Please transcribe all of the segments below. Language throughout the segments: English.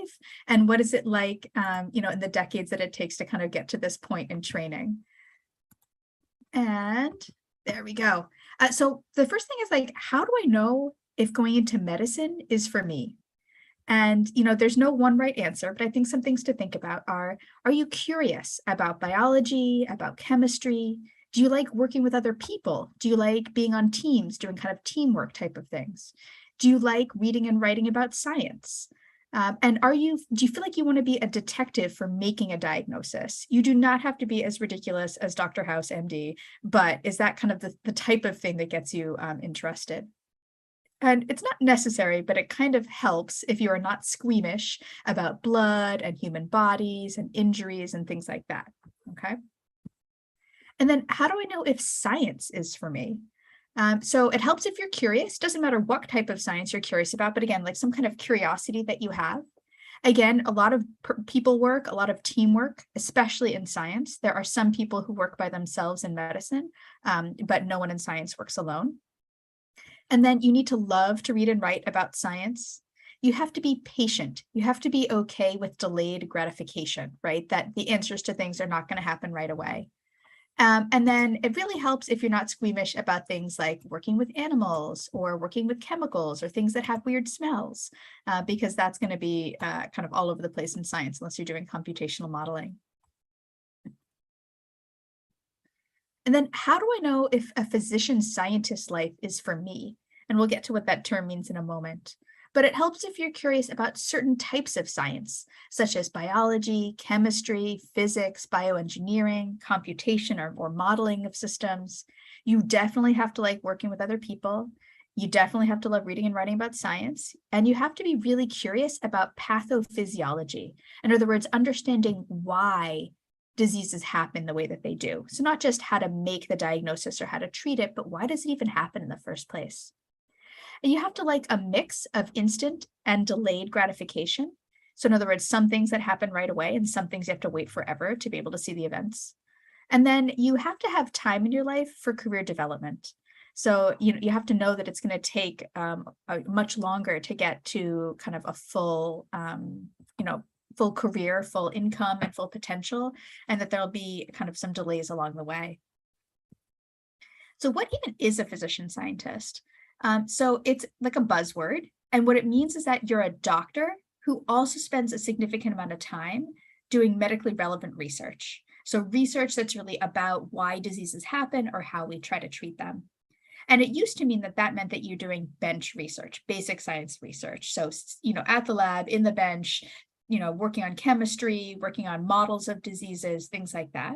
life? And what is it like, in the decades that it takes to kind of get to this point in training? And there we go. So the first thing is like, how do I know if going into medicine is for me? And, there's no one right answer, but I think some things to think about are you curious about biology, about chemistry? Do you like working with other people? Do you like being on teams, doing kind of teamwork type of things? Do you like reading and writing about science? And do you feel like you want to be a detective for making a diagnosis? You do not have to be as ridiculous as Dr. House, MD, but is that kind of the type of thing that gets you interested? And it's not necessary, but it kind of helps if you are not squeamish about blood and human bodies and injuries and things like that, okay? And then how do I know if science is for me? So it helps if you're curious. Doesn't matter what type of science you're curious about, but again, like some kind of curiosity that you have. Again, a lot of people work, a lot of teamwork, especially in science. There are some people who work by themselves in medicine, but no one in science works alone. And then you need to love to read and write about science. You have to be patient. You have to be okay with delayed gratification, right? That the answers to things are not going to happen right away. And then it really helps if you're not squeamish about things like working with animals or working with chemicals or things that have weird smells, because that's going to be kind of all over the place in science unless you're doing computational modeling. And then how do I know if a physician-scientist life is for me? And we'll get to what that term means in a moment. But it helps if you're curious about certain types of science, such as biology, chemistry, physics, bioengineering, computation, or modeling of systems. You definitely have to like working with other people. You definitely have to love reading and writing about science. And you have to be really curious about pathophysiology. In other words, understanding why diseases happen the way that they do. So not just how to make the diagnosis or how to treat it, but why does it even happen in the first place? And you have to like a mix of instant and delayed gratification. So in other words, some things that happen right away and some things you have to wait forever to be able to see the events. And then you have to have time in your life for career development. So you have to know that it's going to take much longer to get to kind of a full, full career, full income, and full potential, and that there'll be kind of some delays along the way. So what even is a physician scientist? So it's like a buzzword. And what it means is that you're a doctor who also spends a significant amount of time doing medically relevant research. So research that's really about why diseases happen or how we try to treat them. And it used to mean that meant that you're doing bench research, basic science research. So, at the lab, in the bench, working on chemistry, working on models of diseases, things like that.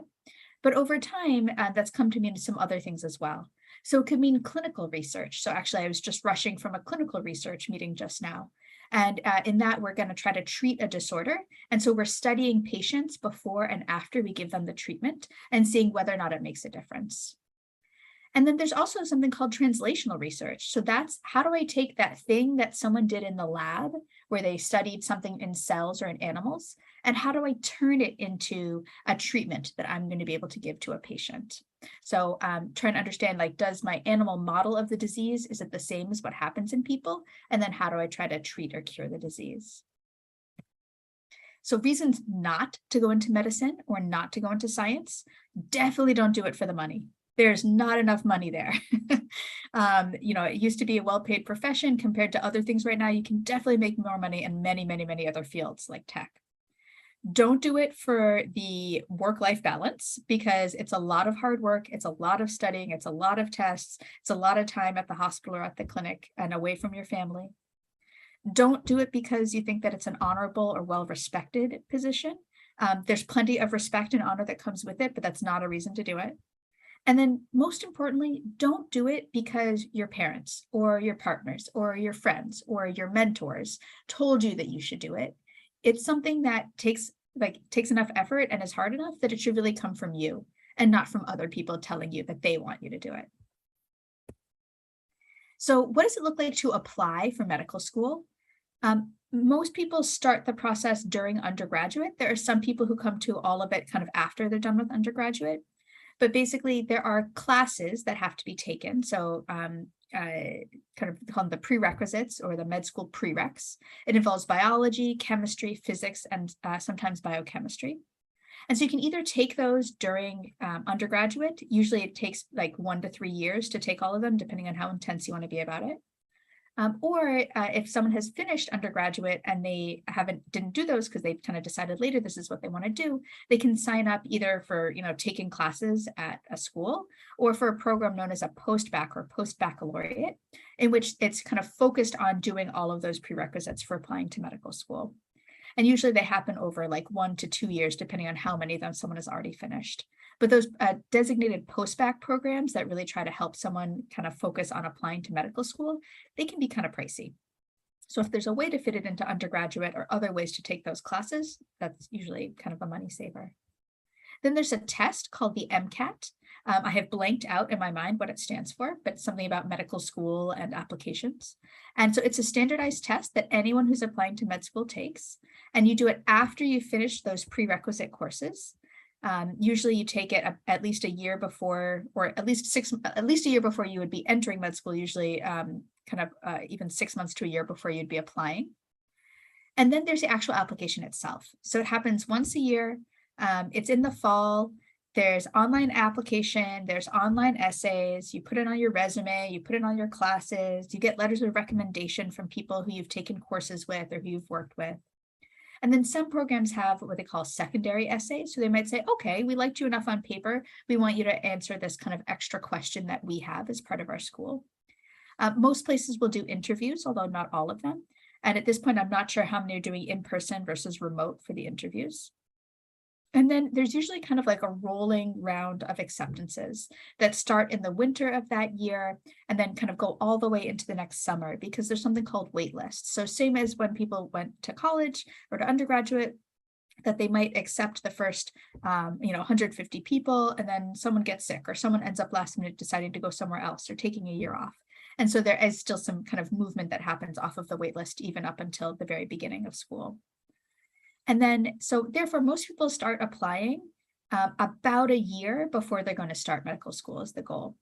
But over time, that's come to mean some other things as well. So it could mean clinical research. So actually, I was just rushing from a clinical research meeting just now. And in that, we're going to try to treat a disorder. And so we're studying patients before and after we give them the treatment and seeing whether or not it makes a difference. And then there's also something called translational research. So that's how do I take that thing that someone did in the lab where they studied something in cells or in animals, and how do I turn it into a treatment that I'm going to be able to give to a patient? So trying to understand, like, does my animal model of the disease, is it the same as what happens in people? And then how do I try to treat or cure the disease? So reasons not to go into medicine or not to go into science, definitely don't do it for the money. There's not enough money there. It used to be a well-paid profession compared to other things right now. You can definitely make more money in many, many, many other fields like tech. Don't do it for the work-life balance because it's a lot of hard work. It's a lot of studying. It's a lot of tests. It's a lot of time at the hospital or at the clinic and away from your family. Don't do it because you think that it's an honorable or well-respected position. There's plenty of respect and honor that comes with it, but that's not a reason to do it. And then most importantly, don't do it because your parents or your partners or your friends or your mentors told you that you should do it. It's something that takes enough effort and is hard enough that it should really come from you and not from other people telling you that they want you to do it. So what does it look like to apply for medical school? Most people start the process during undergraduate. There are some people who come to all of it kind of after they're done with undergraduate. But basically, there are classes that have to be taken. So kind of called the prerequisites or the med school prereqs. It involves biology, chemistry, physics, and sometimes biochemistry. And so you can either take those during undergraduate. Usually it takes like 1 to 3 years to take all of them, depending on how intense you want to be about it. Or if someone has finished undergraduate and they didn't do those because they've kind of decided later this is what they want to do, they can sign up either for taking classes at a school or for a program known as a post-bac or post-baccalaureate, in which it's kind of focused on doing all of those prerequisites for applying to medical school. And usually they happen over like 1 to 2 years, depending on how many of them someone has already finished. But those designated post-bac programs that really try to help someone kind of focus on applying to medical school, they can be kind of pricey. So if there's a way to fit it into undergraduate or other ways to take those classes, that's usually kind of a money saver. Then there's a test called the Mcat. I have blanked out in my mind what it stands for, but it's something about medical school and applications. And so it's a standardized test that anyone who's applying to med school takes, and you do it after you finish those prerequisite courses. Usually you take it at least a year before, or at least a year before you would be entering med school, usually even 6 months to a year before you'd be applying. And then there's the actual application itself. So it happens once a year. It's in the fall. There's online application, there's online essays, you put it on your resume, you put it on your classes, you get letters of recommendation from people who you've taken courses with or who you've worked with. And then some programs have what they call secondary essays. So they might say, okay, we liked you enough on paper. We want you to answer this kind of extra question that we have as part of our school. Most places will do interviews, although not all of them. And at this point, I'm not sure how many are doing in-person versus remote for the interviews. And then there's usually kind of like a rolling round of acceptances that start in the winter of that year and then kind of go all the way into the next summer, because there's something called wait lists. So same as when people went to college or to undergraduate, that they might accept the first 150 people, and then someone gets sick or someone ends up last minute deciding to go somewhere else or taking a year off. And so there is still some kind of movement that happens off of the wait list even up until the very beginning of school. And then, so therefore, most people start applying about a year before they're going to start medical school is the goal.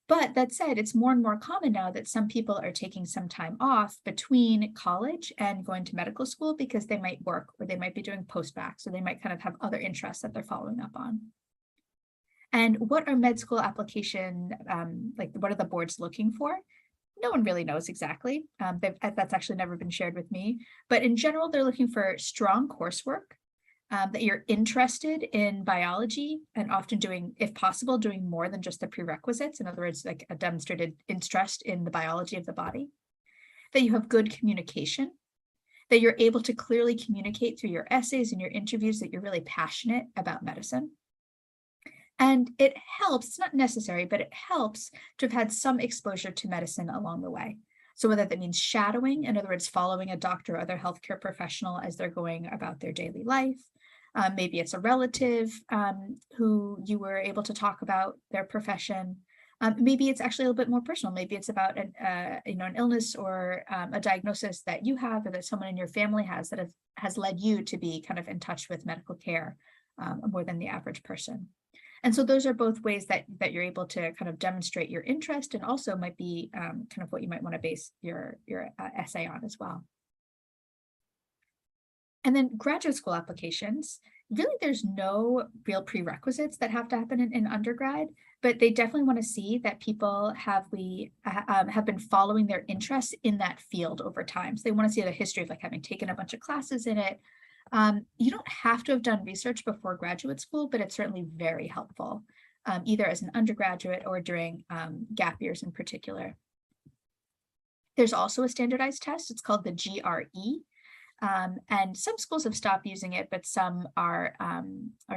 But that said, it's more and more common now that some people are taking some time off between college and going to medical school because they might work or they might be doing post-bac, so they might kind of have other interests that they're following up on. And what are med school application, what are the boards looking for? No one really knows exactly. That's actually never been shared with me. But in general, they're looking for strong coursework, that you're interested in biology and often doing, if possible, doing more than just the prerequisites. In other words, like a demonstrated interest in the biology of the body, that you have good communication, that you're able to clearly communicate through your essays and your interviews that you're really passionate about medicine. And it helps, it's not necessary, but it helps to have had some exposure to medicine along the way. So whether that means shadowing, in other words, following a doctor or other healthcare professional as they're going about their daily life. Maybe it's a relative who you were able to talk about their profession. Maybe it's actually a little bit more personal. Maybe it's about an illness or a diagnosis that you have or that someone in your family has that has led you to be kind of in touch with medical care more than the average person. And so those are both ways that you're able to kind of demonstrate your interest, and also might be kind of what you might want to base your essay on as well. And then graduate school applications, really there's no real prerequisites that have to happen in undergrad, but they definitely want to see that people have been following their interests in that field over time. So they want to see the history of like having taken a bunch of classes in it. You don't have to have done research before graduate school, but it's certainly very helpful, either as an undergraduate or during gap years in particular. There's also a standardized test. It's called the GRE. And some schools have stopped using it, but some are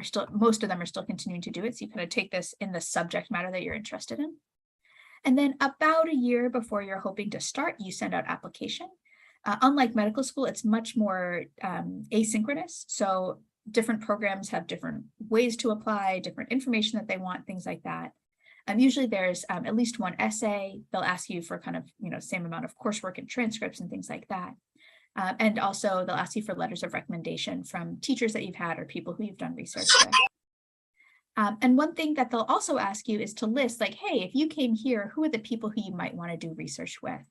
still, most of them are still continuing to do it. So you kind of take this in the subject matter that you're interested in. And then about a year before you're hoping to start, you send out application. Unlike medical school, it's much more asynchronous. So different programs have different ways to apply, different information that they want, things like that. Usually there's at least one essay. They'll ask you for kind of, same amount of coursework and transcripts and things like that. And also they'll ask you for letters of recommendation from teachers that you've had or people who you've done research with. And one thing that they'll also ask you is to list like, hey, if you came here, who are the people who you might want to do research with?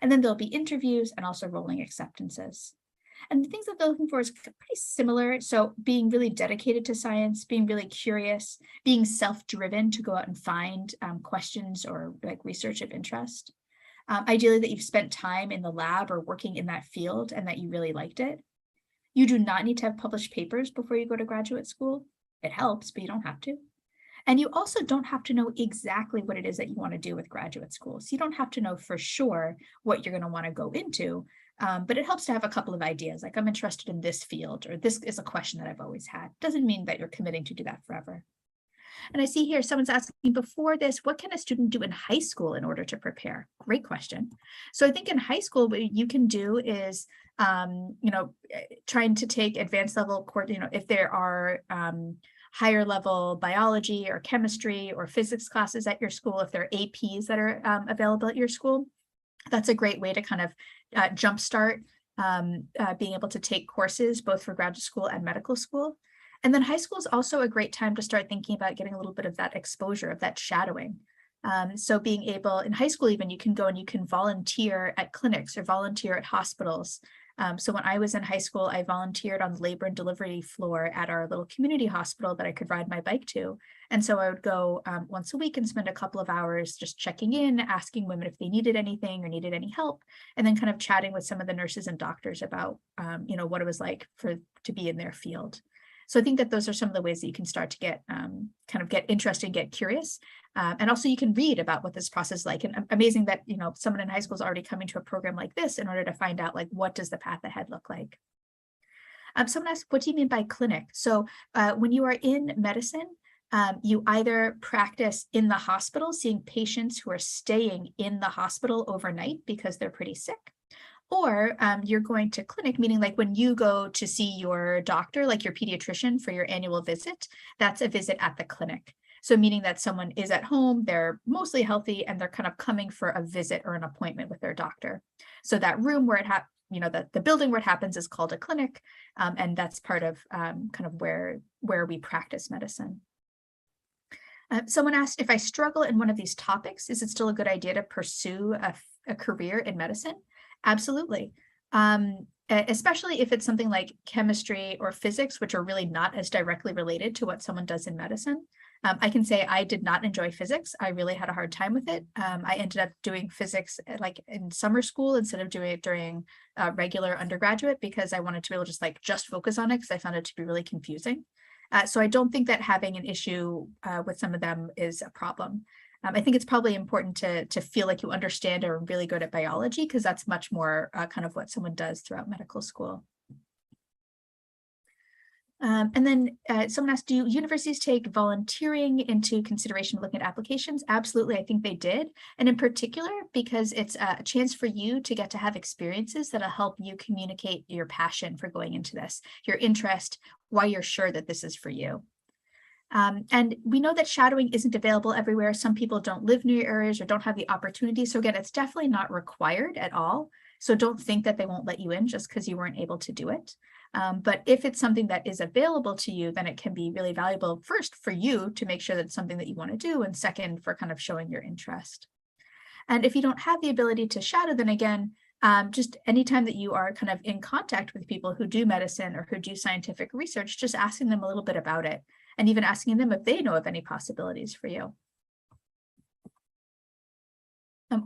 And then there'll be interviews and also rolling acceptances. And the things that they're looking for is pretty similar. So being really dedicated to science, being really curious, being self-driven to go out and find questions or like research of interest. Ideally that you've spent time in the lab or working in that field and that you really liked it. You do not need to have published papers before you go to graduate school. It helps, but you don't have to. And you also don't have to know exactly what it is that you want to do with graduate school. So you don't have to know for sure what you're going to want to go into, but it helps to have a couple of ideas, like I'm interested in this field, or this is a question that I've always had. Doesn't mean that you're committing to do that forever. And I see here someone's asking before this, what can a student do in high school in order to prepare? Great question. So I think in high school, what you can do is, trying to take advanced level course, if there are higher level biology or chemistry or physics classes at your school, if there are APs that are available at your school, that's a great way to kind of jumpstart being able to take courses both for graduate school and medical school. And then high school is also a great time to start thinking about getting a little bit of that exposure, of that shadowing. So being able, in high school even, you can go and you can volunteer at clinics or volunteer at hospitals. So when I was in high school, I volunteered on the labor and delivery floor at our little community hospital that I could ride my bike to. And so I would go once a week and spend a couple of hours just checking in, asking women if they needed anything or needed any help, and then kind of chatting with some of the nurses and doctors about, what it was like to be in their field. So I think that those are some of the ways that you can start to get get interested and get curious. And also you can read about what this process is like. And amazing that, someone in high school is already coming to a program like this in order to find out like, what does the path ahead look like? Someone asked, what do you mean by clinic? So when you are in medicine, you either practice in the hospital, seeing patients who are staying in the hospital overnight because they're pretty sick. Or you're going to clinic, meaning like when you go to see your doctor, like your pediatrician for your annual visit, that's a visit at the clinic. So meaning that someone is at home, they're mostly healthy, and they're kind of coming for a visit or an appointment with their doctor. So that room where the building where it happens is called a clinic, and that's part of kind of where we practice medicine. Someone asked, if I struggle in one of these topics, is it still a good idea to pursue a career in medicine? Absolutely. Especially if it's something like chemistry or physics, which are really not as directly related to what someone does in medicine. I can say I did not enjoy physics. I really had a hard time with it. I ended up doing physics like in summer school instead of doing it during regular undergraduate because I wanted to be able to just focus on it because I found it to be really confusing. So I don't think that having an issue with some of them is a problem. I think it's probably important to feel like you understand or are really good at biology because that's much more kind of what someone does throughout medical school. And then someone asked, do universities take volunteering into consideration looking at applications? Absolutely, I think they did. And in particular, because it's a chance for you to get to have experiences that'll help you communicate your passion for going into this, your interest, why you're sure that this is for you. And we know that shadowing isn't available everywhere. Some people don't live near areas or don't have the opportunity. So again, it's definitely not required at all. So don't think that they won't let you in just because you weren't able to do it. But if it's something that is available to you, then it can be really valuable, first for you to make sure that it's something that you want to do, and second for kind of showing your interest. And if you don't have the ability to shadow, then again, just anytime that you are kind of in contact with people who do medicine or who do scientific research, just asking them a little bit about it, and even asking them if they know of any possibilities for you.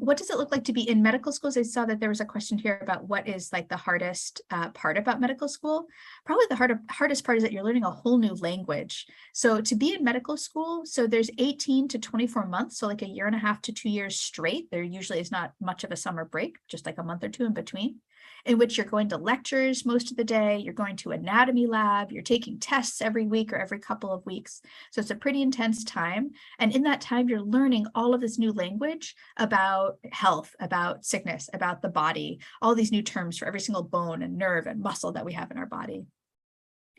What does it look like to be in medical schools? I saw that there was a question here about what is like the hardest part about medical school. Probably the hardest part is that you're learning a whole new language. So to be in medical school, so there's 18 to 24 months, so like a year and a half to 2 years straight. There usually is not much of a summer break, just like a month or two in between, in which you're going to lectures most of the day, you're going to anatomy lab, you're taking tests every week or every couple of weeks. So it's a pretty intense time. And in that time, you're learning all of this new language about health, about sickness, about the body, all these new terms for every single bone and nerve and muscle that we have in our body.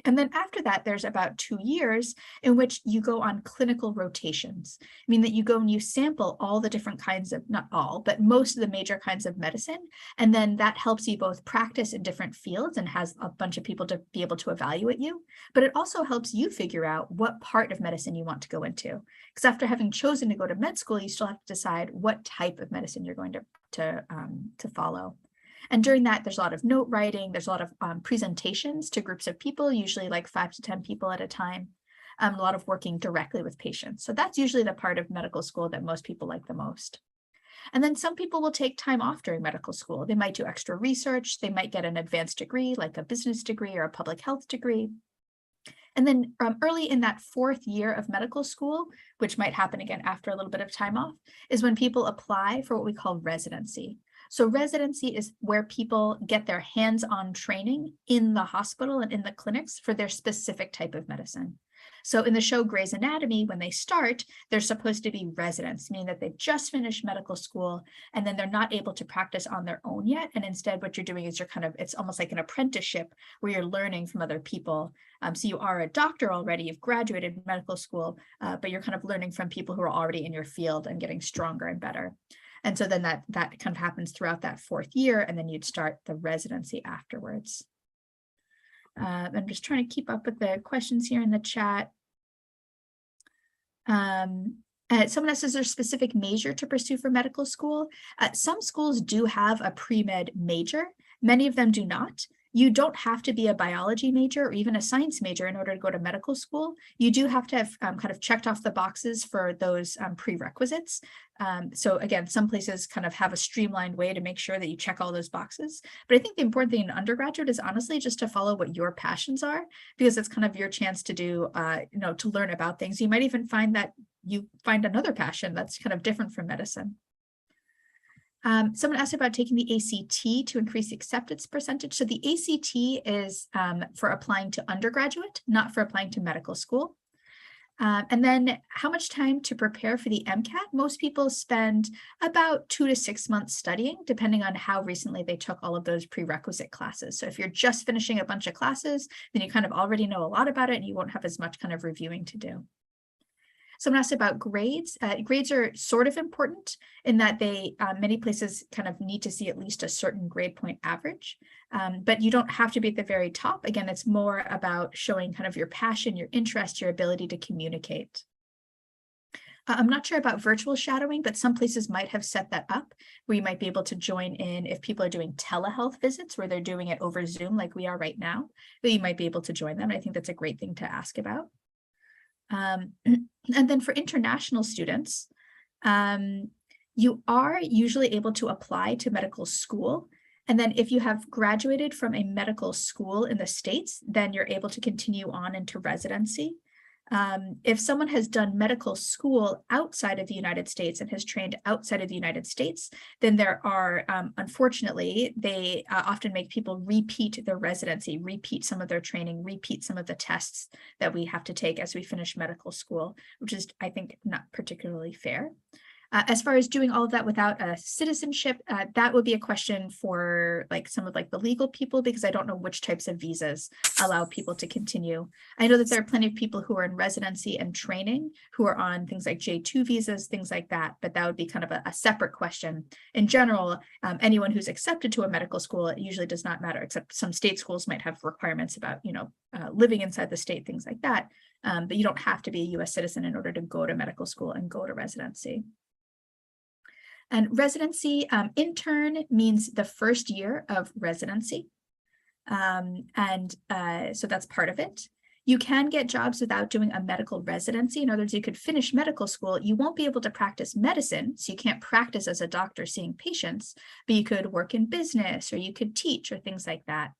And then after that, there's about 2 years in which you go on clinical rotations. I mean that you go and you sample all the different kinds of, not all, but most of the major kinds of medicine. And then that helps you both practice in different fields and has a bunch of people to be able to evaluate you. But it also helps you figure out what part of medicine you want to go into. Because after having chosen to go to med school, you still have to decide what type of medicine you're going to follow. And during that, there's a lot of note writing, there's a lot of presentations to groups of people, usually like 5 to 10 people at a time, a lot of working directly with patients. So that's usually the part of medical school that most people like the most. And then some people will take time off during medical school. They might do extra research, they might get an advanced degree, like a business degree or a public health degree. And then early in that 4th year of medical school, which might happen again after a little bit of time off, is when people apply for what we call residency. So residency is where people get their hands-on training in the hospital and in the clinics for their specific type of medicine. So in the show Grey's Anatomy, when they start, they're supposed to be residents, meaning that they've just finished medical school and then they're not able to practice on their own yet. And instead what you're doing is it's almost like an apprenticeship where you're learning from other people. So you are a doctor already, you've graduated medical school, but you're kind of learning from people who are already in your field and getting stronger and better. And so then that kind of happens throughout that 4th year, and then you'd start the residency afterwards. I'm just trying to keep up with the questions here in the chat. Someone else says there's a specific major to pursue for medical school. Some schools do have a pre-med major. Many of them do not. You don't have to be a biology major or even a science major in order to go to medical school. You do have to have kind of checked off the boxes for those prerequisites. So again, some places kind of have a streamlined way to make sure that you check all those boxes. But I think the important thing in undergraduate is honestly just to follow what your passions are, because it's kind of your chance to do, to learn about things. You might even find that you find another passion that's kind of different from medicine. Someone asked about taking the ACT to increase the acceptance percentage. So the ACT is for applying to undergraduate, not for applying to medical school. And then how much time to prepare for the Mcat? Most people spend about 2 to 6 months studying, depending on how recently they took all of those prerequisite classes. So if you're just finishing a bunch of classes, then you kind of already know a lot about it and you won't have as much kind of reviewing to do. Someone asked about grades. Grades are sort of important in that they, many places kind of need to see at least a certain grade point average, but you don't have to be at the very top. Again, it's more about showing kind of your passion, your interest, your ability to communicate. I'm not sure about virtual shadowing, but some places might have set that up where you might be able to join in if people are doing telehealth visits where they're doing it over Zoom like we are right now, that you might be able to join them. I think that's a great thing to ask about. And then for international students, you are usually able to apply to medical school. And then if you have graduated from a medical school in the States, then you're able to continue on into residency. If someone has done medical school outside of the United States and has trained outside of the United States, then there are, unfortunately, they often make people repeat their residency, repeat some of their training, repeat some of the tests that we have to take as we finish medical school, which is, I think, not particularly fair. As far as doing all of that without a citizenship, that would be a question for some of the legal people, because I don't know which types of visas allow people to continue. I know that there are plenty of people who are in residency and training who are on things like J2 visas, things like that, but that would be kind of a separate question. In general, anyone who's accepted to a medical school, it usually does not matter, except some state schools might have requirements about, living inside the state, things like that. But you don't have to be a US citizen in order to go to medical school and go to residency. And residency, intern means the first year of residency. So that's part of it. You can get jobs without doing a medical residency. In other words, you could finish medical school. You won't be able to practice medicine, so you can't practice as a doctor seeing patients, but you could work in business or you could teach or things like that.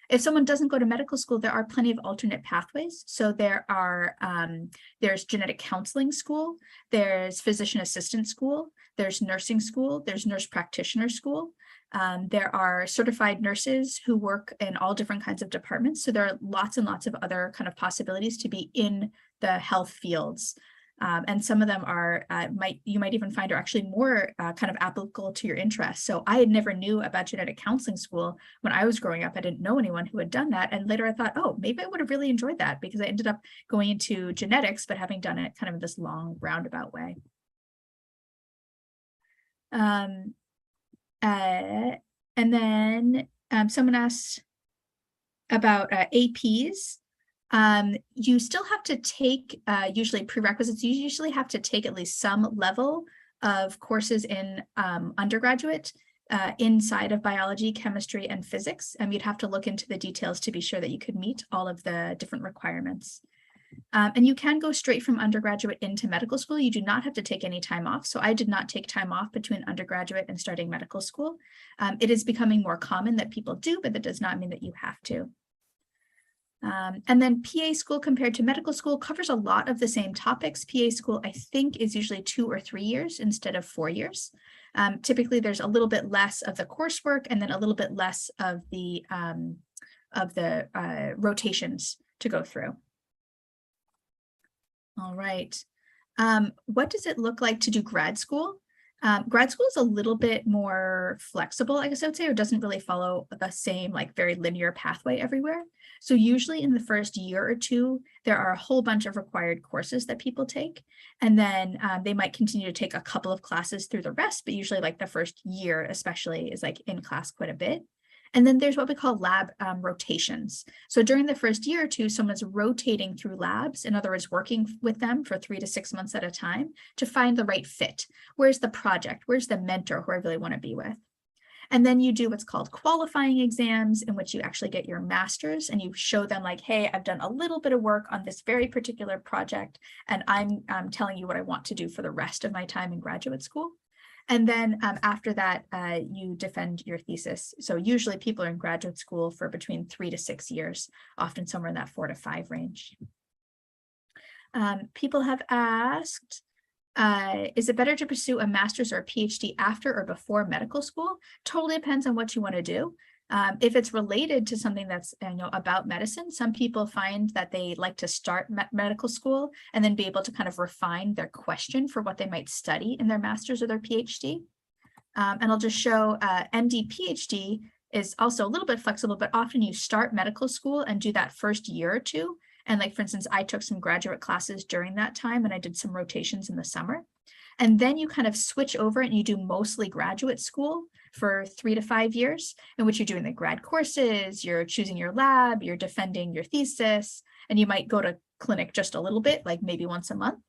If someone doesn't go to medical school, there are plenty of alternate pathways. So there are, there's genetic counseling school, there's physician assistant school, there's nursing school, there's nurse practitioner school. There are certified nurses who work in all different kinds of departments. So there are lots and lots of other kind of possibilities to be in the health fields. And some of them are you might even find are actually more kind of applicable to your interests. So I had never knew about genetic counseling school when I was growing up. I didn't know anyone who had done that. And later I thought, oh, maybe I would have really enjoyed that, because I ended up going into genetics, but having done it kind of in this long roundabout way. And then someone asked about APs. You still have to take, usually prerequisites, you usually have to take at least some level of courses in undergraduate inside of biology, chemistry, and physics. You'd have to look into the details to be sure that you could meet all of the different requirements. And you can go straight from undergraduate into medical school. You do not have to take any time off. So I did not take time off between undergraduate and starting medical school. It is becoming more common that people do, but that does not mean that you have to. And then PA school compared to medical school covers a lot of the same topics. PA school, I think, is usually 2 or 3 years instead of 4 years. Typically, there's a little bit less of the coursework and then a little bit less of the rotations to go through. All right. What does it look like to do grad school? Grad school is a little bit more flexible, I guess I would say, or doesn't really follow the same like very linear pathway everywhere. So usually in the first year or two, there are a whole bunch of required courses that people take. And then they might continue to take a couple of classes through the rest, but usually like the first year especially is like in class quite a bit. And then there's what we call lab rotations. So during the first year or two, someone's rotating through labs, in other words, working with them for 3 to 6 months at a time to find the right fit. Where's the project? Where's the mentor who I really want to be with? And then you do what's called qualifying exams, in which you actually get your master's and you show them like, hey, I've done a little bit of work on this very particular project, and I'm telling you what I want to do for the rest of my time in graduate school. And then after that, you defend your thesis. So usually people are in graduate school for between 3 to 6 years, often somewhere in that 4 to 5 range. People have asked, is it better to pursue a master's or a PhD after or before medical school? Totally depends on what you want to do. If it's related to something that's about medicine, some people find that they like to start medical school and then be able to kind of refine their question for what they might study in their master's or their PhD. And I'll just show MD PhD is also a little bit flexible, but often you start medical school and do that first year or two. And like, for instance, I took some graduate classes during that time and I did some rotations in the summer. And then you kind of switch over and you do mostly graduate school for 3 to 5 years, in which you're doing the grad courses, you're choosing your lab, you're defending your thesis, and you might go to clinic just a little bit, like maybe once a month.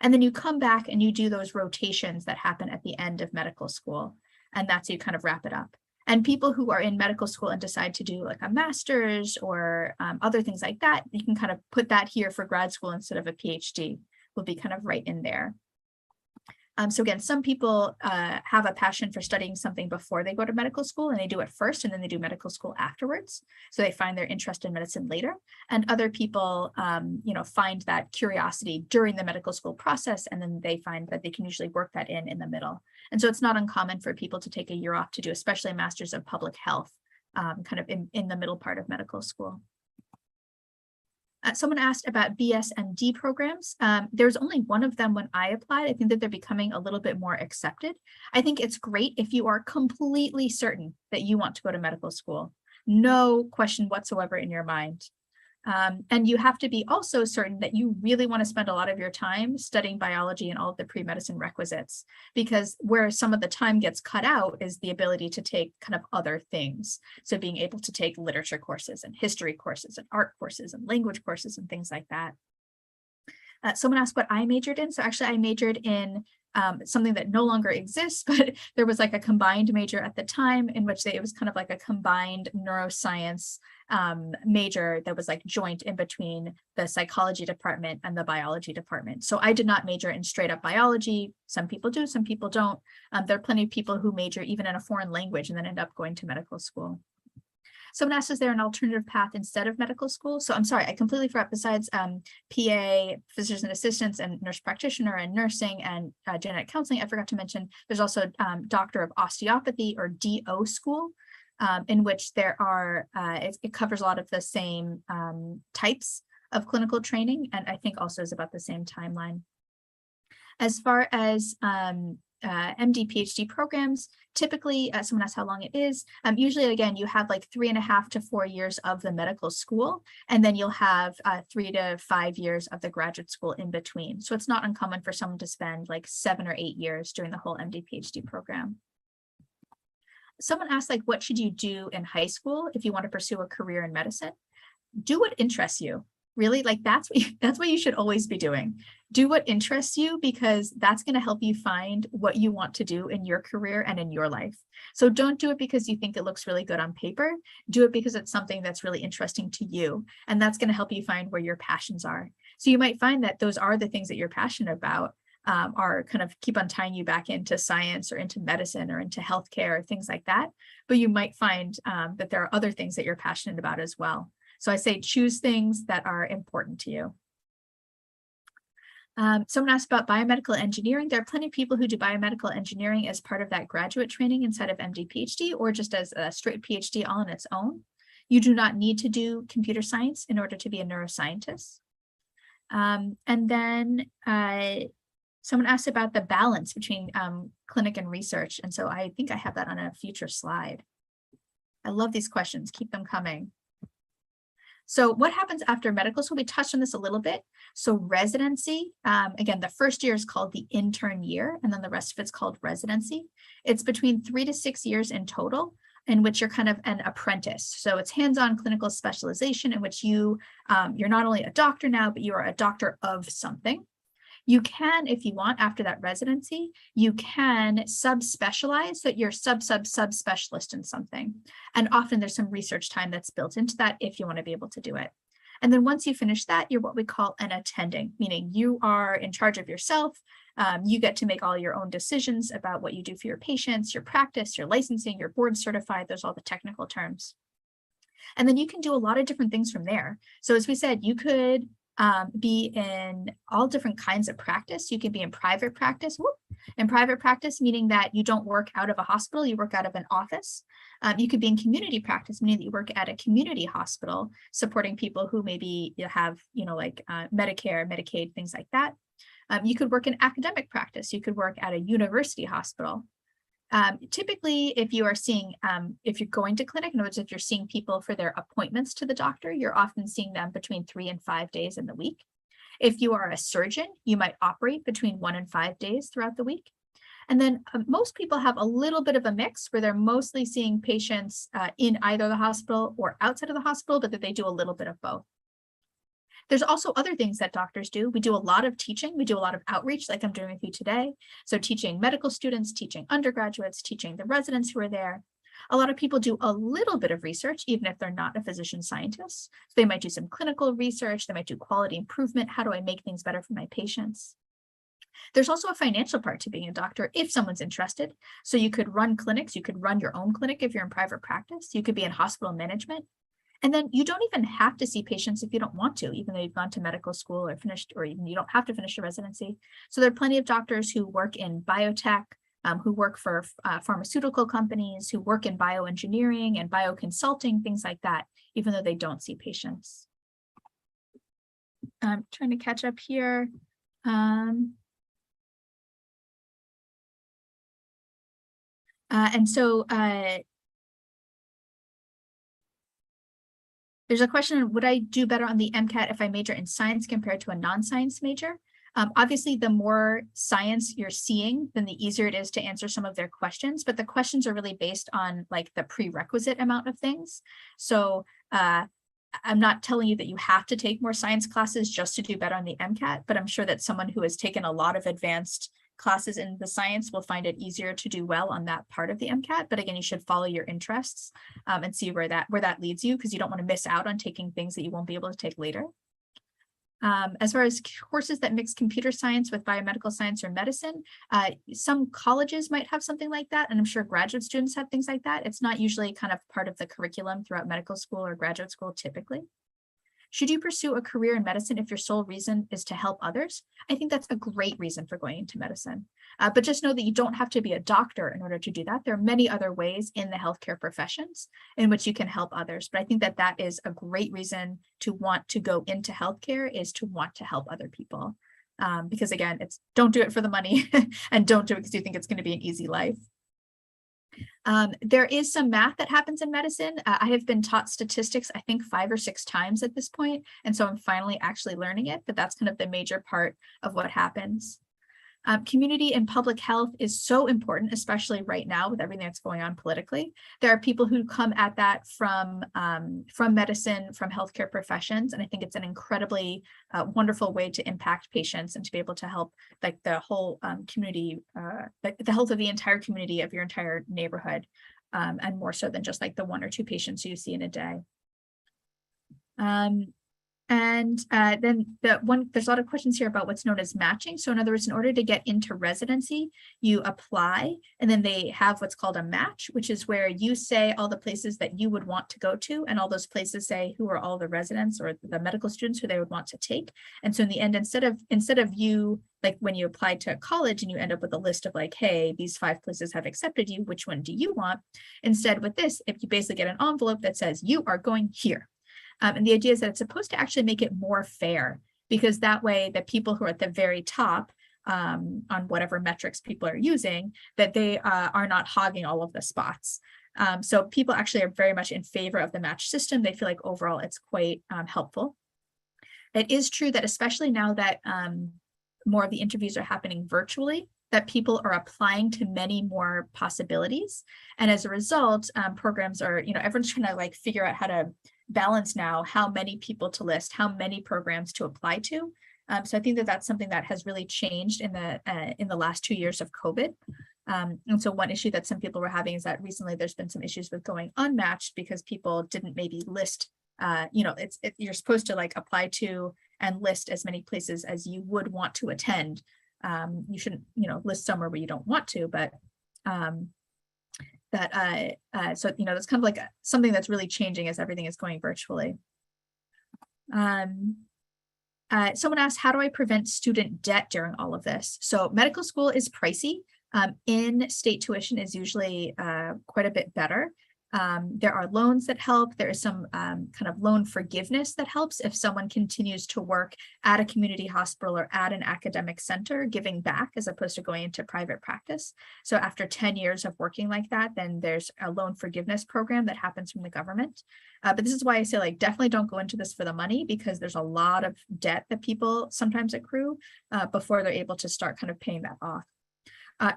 And then you come back and you do those rotations that happen at the end of medical school. And that's how you kind of wrap it up. And people who are in medical school and decide to do like a master's or other things like that, you can kind of put that here for grad school instead of a PhD, will be kind of right in there. So again, some people have a passion for studying something before they go to medical school, and they do it first and then they do medical school afterwards. So they find their interest in medicine later. And other people, find that curiosity during the medical school process, and then they find that they can usually work that in the middle. And so it's not uncommon for people to take a year off to do, especially a master's of public health, kind of in the middle part of medical school. Someone asked about Bsmd programs. There's only one of them when I applied. I think that they're becoming a little bit more accepted. I think it's great if you are completely certain that you want to go to medical school. No question whatsoever in your mind. And you have to be also certain that you really want to spend a lot of your time studying biology and all of the pre-medicine requisites, because where some of the time gets cut out is the ability to take kind of other things. So being able to take literature courses and history courses and art courses and language courses and things like that. Someone asked what I majored in. So actually I majored in something that no longer exists, but there was like a combined major at the time in which it was kind of like a combined neuroscience major that was like joint in between the psychology department and the biology department. So I did not major in straight up biology. Some people do, some people don't. There are plenty of people who major even in a foreign language and then end up going to medical school. Someone asked, is there an alternative path instead of medical school? So I'm sorry, I completely forgot. Besides PA, physician assistants, and nurse practitioner, and nursing, and genetic counseling, I forgot to mention, there's also doctor of osteopathy, or DO school, in which there are, it covers a lot of the same types of clinical training, and I think also is about the same timeline. As far as MD, PhD programs, typically, someone asks how long it is. Usually, again, you have like 3.5 to 4 years of the medical school, and then you'll have 3 to 5 years of the graduate school in between. So it's not uncommon for someone to spend like 7 or 8 years during the whole MD, PhD program. Someone asked, like, what should you do in high school if you want to pursue a career in medicine? Do what interests you. Really, like that's what you should always be doing. Do what interests you, because that's going to help you find what you want to do in your career and in your life. So don't do it because you think it looks really good on paper. Do it because it's something that's really interesting to you, and that's going to help you find where your passions are. So you might find that those are the things that you're passionate about, are kind of keep on tying you back into science or into medicine or into healthcare or things like that. But you might find that there are other things that you're passionate about as well. So I say choose things that are important to you. Someone asked about biomedical engineering. There are plenty of people who do biomedical engineering as part of that graduate training inside of MD, PhD, or just as a straight PhD all on its own. You do not need to do computer science in order to be a neuroscientist. And then someone asked about the balance between clinic and research. And so I think I have that on a future slide. I love these questions. Keep them coming. So what happens after medical school? We touched on this a little bit. So residency, again, the first year is called the intern year, and then the rest of it's called residency. It's between 3 to 6 years in total, in which you're kind of an apprentice. So it's hands-on clinical specialization in which you're not only a doctor now, but you are a doctor of something. You can, if you want, after that residency, you can subspecialize, so you're subspecialist in something. And often there's some research time that's built into that if you want to be able to do it. And then once you finish that, you're what we call an attending, meaning you are in charge of yourself. You get to make all your own decisions about what you do for your patients, your practice, your licensing, your board certified, those are all the technical terms. And then you can do a lot of different things from there. So as we said, you could be in all different kinds of practice. You can be in private practice. In private practice, meaning that you don't work out of a hospital, you work out of an office. You could be in community practice, meaning that you work at a community hospital, supporting people who maybe have, like Medicare, Medicaid, things like that. You could work in academic practice. You could work at a university hospital. Typically, if you are seeing, if you're going to clinic, in other words, if you're seeing people for their appointments to the doctor, you're often seeing them between 3 and 5 days in the week. If you are a surgeon, you might operate between 1 and 5 days throughout the week. And then most people have a little bit of a mix where they're mostly seeing patients in either the hospital or outside of the hospital, but that they do a little bit of both. There's also other things that doctors do. We do a lot of teaching. We do a lot of outreach like I'm doing with you today. So teaching medical students, teaching undergraduates, teaching the residents who are there. A lot of people do a little bit of research, even if they're not a physician scientist. So they might do some clinical research. They might do quality improvement. How do I make things better for my patients? There's also a financial part to being a doctor if someone's interested. So you could run clinics. You could run your own clinic if you're in private practice. You could be in hospital management. And then you don't even have to see patients if you don't want to, even though you've gone to medical school or finished, or even you don't have to finish your residency. So there are plenty of doctors who work in biotech, who work for pharmaceutical companies, who work in bioengineering and bioconsulting, things like that, even though they don't see patients. I'm trying to catch up here. There's a question, would I do better on the Mcat if I major in science compared to a non-science major? Obviously, the more science you're seeing, then the easier it is to answer some of their questions, but the questions are really based on like the prerequisite amount of things. So I'm not telling you that you have to take more science classes just to do better on the Mcat, but I'm sure that someone who has taken a lot of advanced classes in the science will find it easier to do well on that part of the Mcat. But again, you should follow your interests and see where that leads you, because you don't want to miss out on taking things that you won't be able to take later. As far as courses that mix computer science with biomedical science or medicine, some colleges might have something like that, and I'm sure graduate students have things like that. It's not usually kind of part of the curriculum throughout medical school or graduate school typically. Should you pursue a career in medicine if your sole reason is to help others? I think that's a great reason for going into medicine. But just know that you don't have to be a doctor in order to do that. There are many other ways in the healthcare professions in which you can help others. But I think that that is a great reason to want to go into healthcare, is to want to help other people. Because again, it's don't do it for the money and don't do it because you think it's going to be an easy life. There is some math that happens in medicine. I have been taught statistics, I think 5 or 6 times at this point, and so I'm finally actually learning it, but that's kind of the major part of what happens. Community and public health is so important, especially right now with everything that's going on politically. There are people who come at that from medicine, from healthcare professions, and I think it's an incredibly wonderful way to impact patients and to be able to help like the whole community, the health of the entire community of your entire neighborhood, and more so than just like the 1 or 2 patients you see in a day. Then there's a lot of questions here about what's known as matching. So in other words, in order to get into residency, you apply, and then they have what's called a match, which is where you say all the places that you would want to go to, and all those places say who are all the residents or the medical students who they would want to take. And so in the end, instead of you, like when you apply to college and you end up with a list of like, hey, these 5 places have accepted you, which one do you want? Instead with this, if you basically get an envelope that says you are going here. And the idea is that it's supposed to actually make it more fair, because that way the people who are at the very top on whatever metrics people are using, that they are not hogging all of the spots. So people actually are very much in favor of the match system. They feel like overall it's quite helpful. It is true that especially now that more of the interviews are happening virtually, that people are applying to many more possibilities. And as a result, programs are, everyone's trying to like figure out how to balance now how many people to list, how many programs to apply to. So I think that that's something that has really changed in the last 2 years of COVID. And so one issue that some people were having is that recently there's been some issues with going unmatched because people didn't maybe list, you're supposed to like apply to and list as many places as you would want to attend. You shouldn't, list somewhere where you don't want to, but so that's kind of like something that's really changing as everything is going virtually. Someone asked, how do I prevent student debt during all of this? So medical school is pricey. In-state tuition is usually quite a bit better. There are loans that help. There is some kind of loan forgiveness that helps if someone continues to work at a community hospital or at an academic center, giving back as opposed to going into private practice. So after 10 years of working like that, then there's a loan forgiveness program that happens from the government. But this is why I say like definitely don't go into this for the money, because there's a lot of debt that people sometimes accrue before they're able to start kind of paying that off.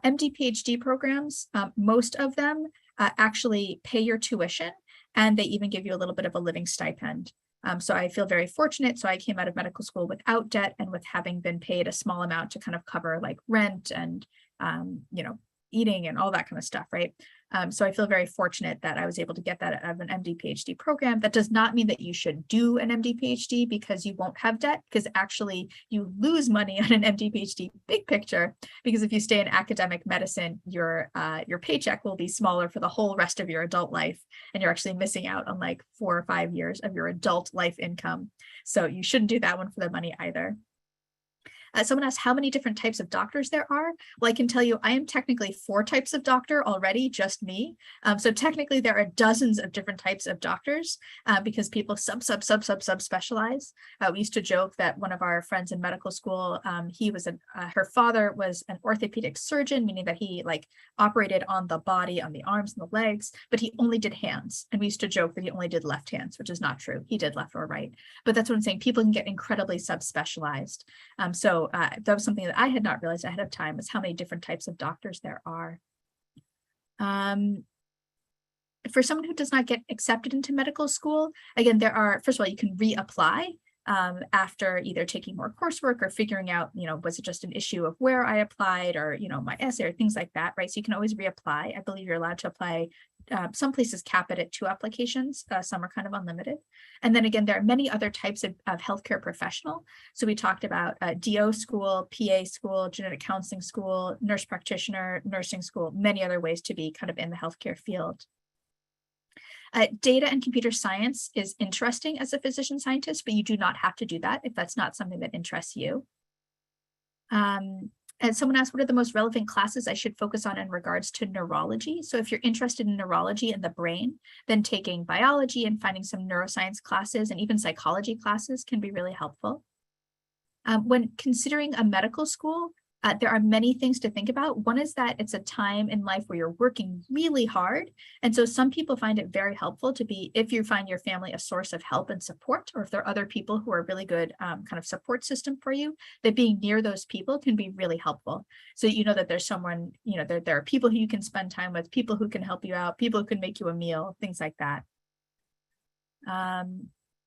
MD PhD programs, most of them actually pay your tuition, and they even give you a little bit of a living stipend. So I feel very fortunate. So I came out of medical school without debt and with having been paid a small amount to kind of cover like rent and, eating and all that kind of stuff, right? So I feel very fortunate that I was able to get that out of an MD PhD program. That does not mean that you should do an MD PhD because you won't have debt, because actually you lose money on an MD PhD big picture, because if you stay in academic medicine, your paycheck will be smaller for the whole rest of your adult life, and you're actually missing out on like 4 or 5 years of your adult life income. So you shouldn't do that one for the money either. Someone asked how many different types of doctors there are. Well, I can tell you, I am technically 4 types of doctor already, just me. So technically there are dozens of different types of doctors because people sub-specialize. We used to joke that one of our friends in medical school, her father was an orthopedic surgeon, meaning that he like operated on the body, on the arms and the legs, but he only did hands. And we used to joke that he only did left hands, which is not true. He did left or right. But that's what I'm saying. People can get incredibly sub-specialized. So that was something that I had not realized ahead of time, is how many different types of doctors there are. For someone who does not get accepted into medical school, again, there are, first of all, you can reapply after either taking more coursework or figuring out, was it just an issue of where I applied or, my essay or things like that, right? So you can always reapply. I believe you're allowed to apply. Some places cap it at 2 applications. Some are kind of unlimited. And then again, there are many other types of healthcare professional. So we talked about DO school, PA school, genetic counseling school, nurse practitioner, nursing school, many other ways to be kind of in the healthcare field. Data and computer science is interesting as a physician scientist, but you do not have to do that if that's not something that interests you. And someone asked, what are the most relevant classes I should focus on in regards to neurology? So if you're interested in neurology and the brain, then taking biology and finding some neuroscience classes and even psychology classes can be really helpful. When considering a medical school, there are many things to think about. One is that it's a time in life where you're working really hard. And so some people find it very helpful to be, if you find your family a source of help and support, or if there are other people who are a really good kind of support system for you, that being near those people can be really helpful. So you know that there's someone, there are people who you can spend time with, people who can help you out, people who can make you a meal, things like that.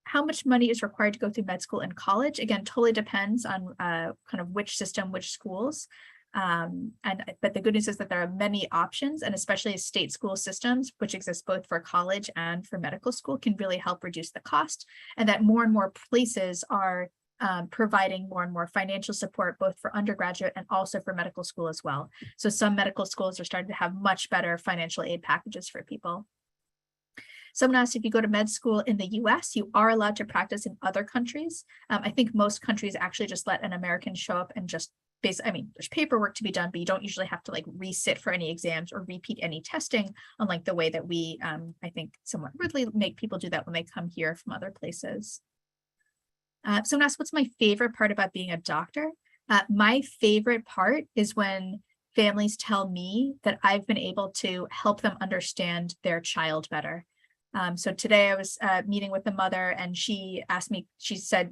How much money is required to go through med school and college? Again, totally depends on kind of which system, which schools. But the good news is that there are many options, and especially state school systems, which exist both for college and for medical school, can really help reduce the cost, and that more and more places are providing more and more financial support, both for undergraduate and also for medical school as well. So some medical schools are starting to have much better financial aid packages for people. Someone asked if you go to med school in the US, you are allowed to practice in other countries. I think most countries actually just let an American show up and just there's paperwork to be done, but you don't usually have to like resit for any exams or repeat any testing, unlike the way that we, I think, somewhat rudely make people do that when they come here from other places. Someone asked, what's my favorite part about being a doctor? My favorite part is when families tell me that I've been able to help them understand their child better. So today I was meeting with the mother, and she asked me, she said,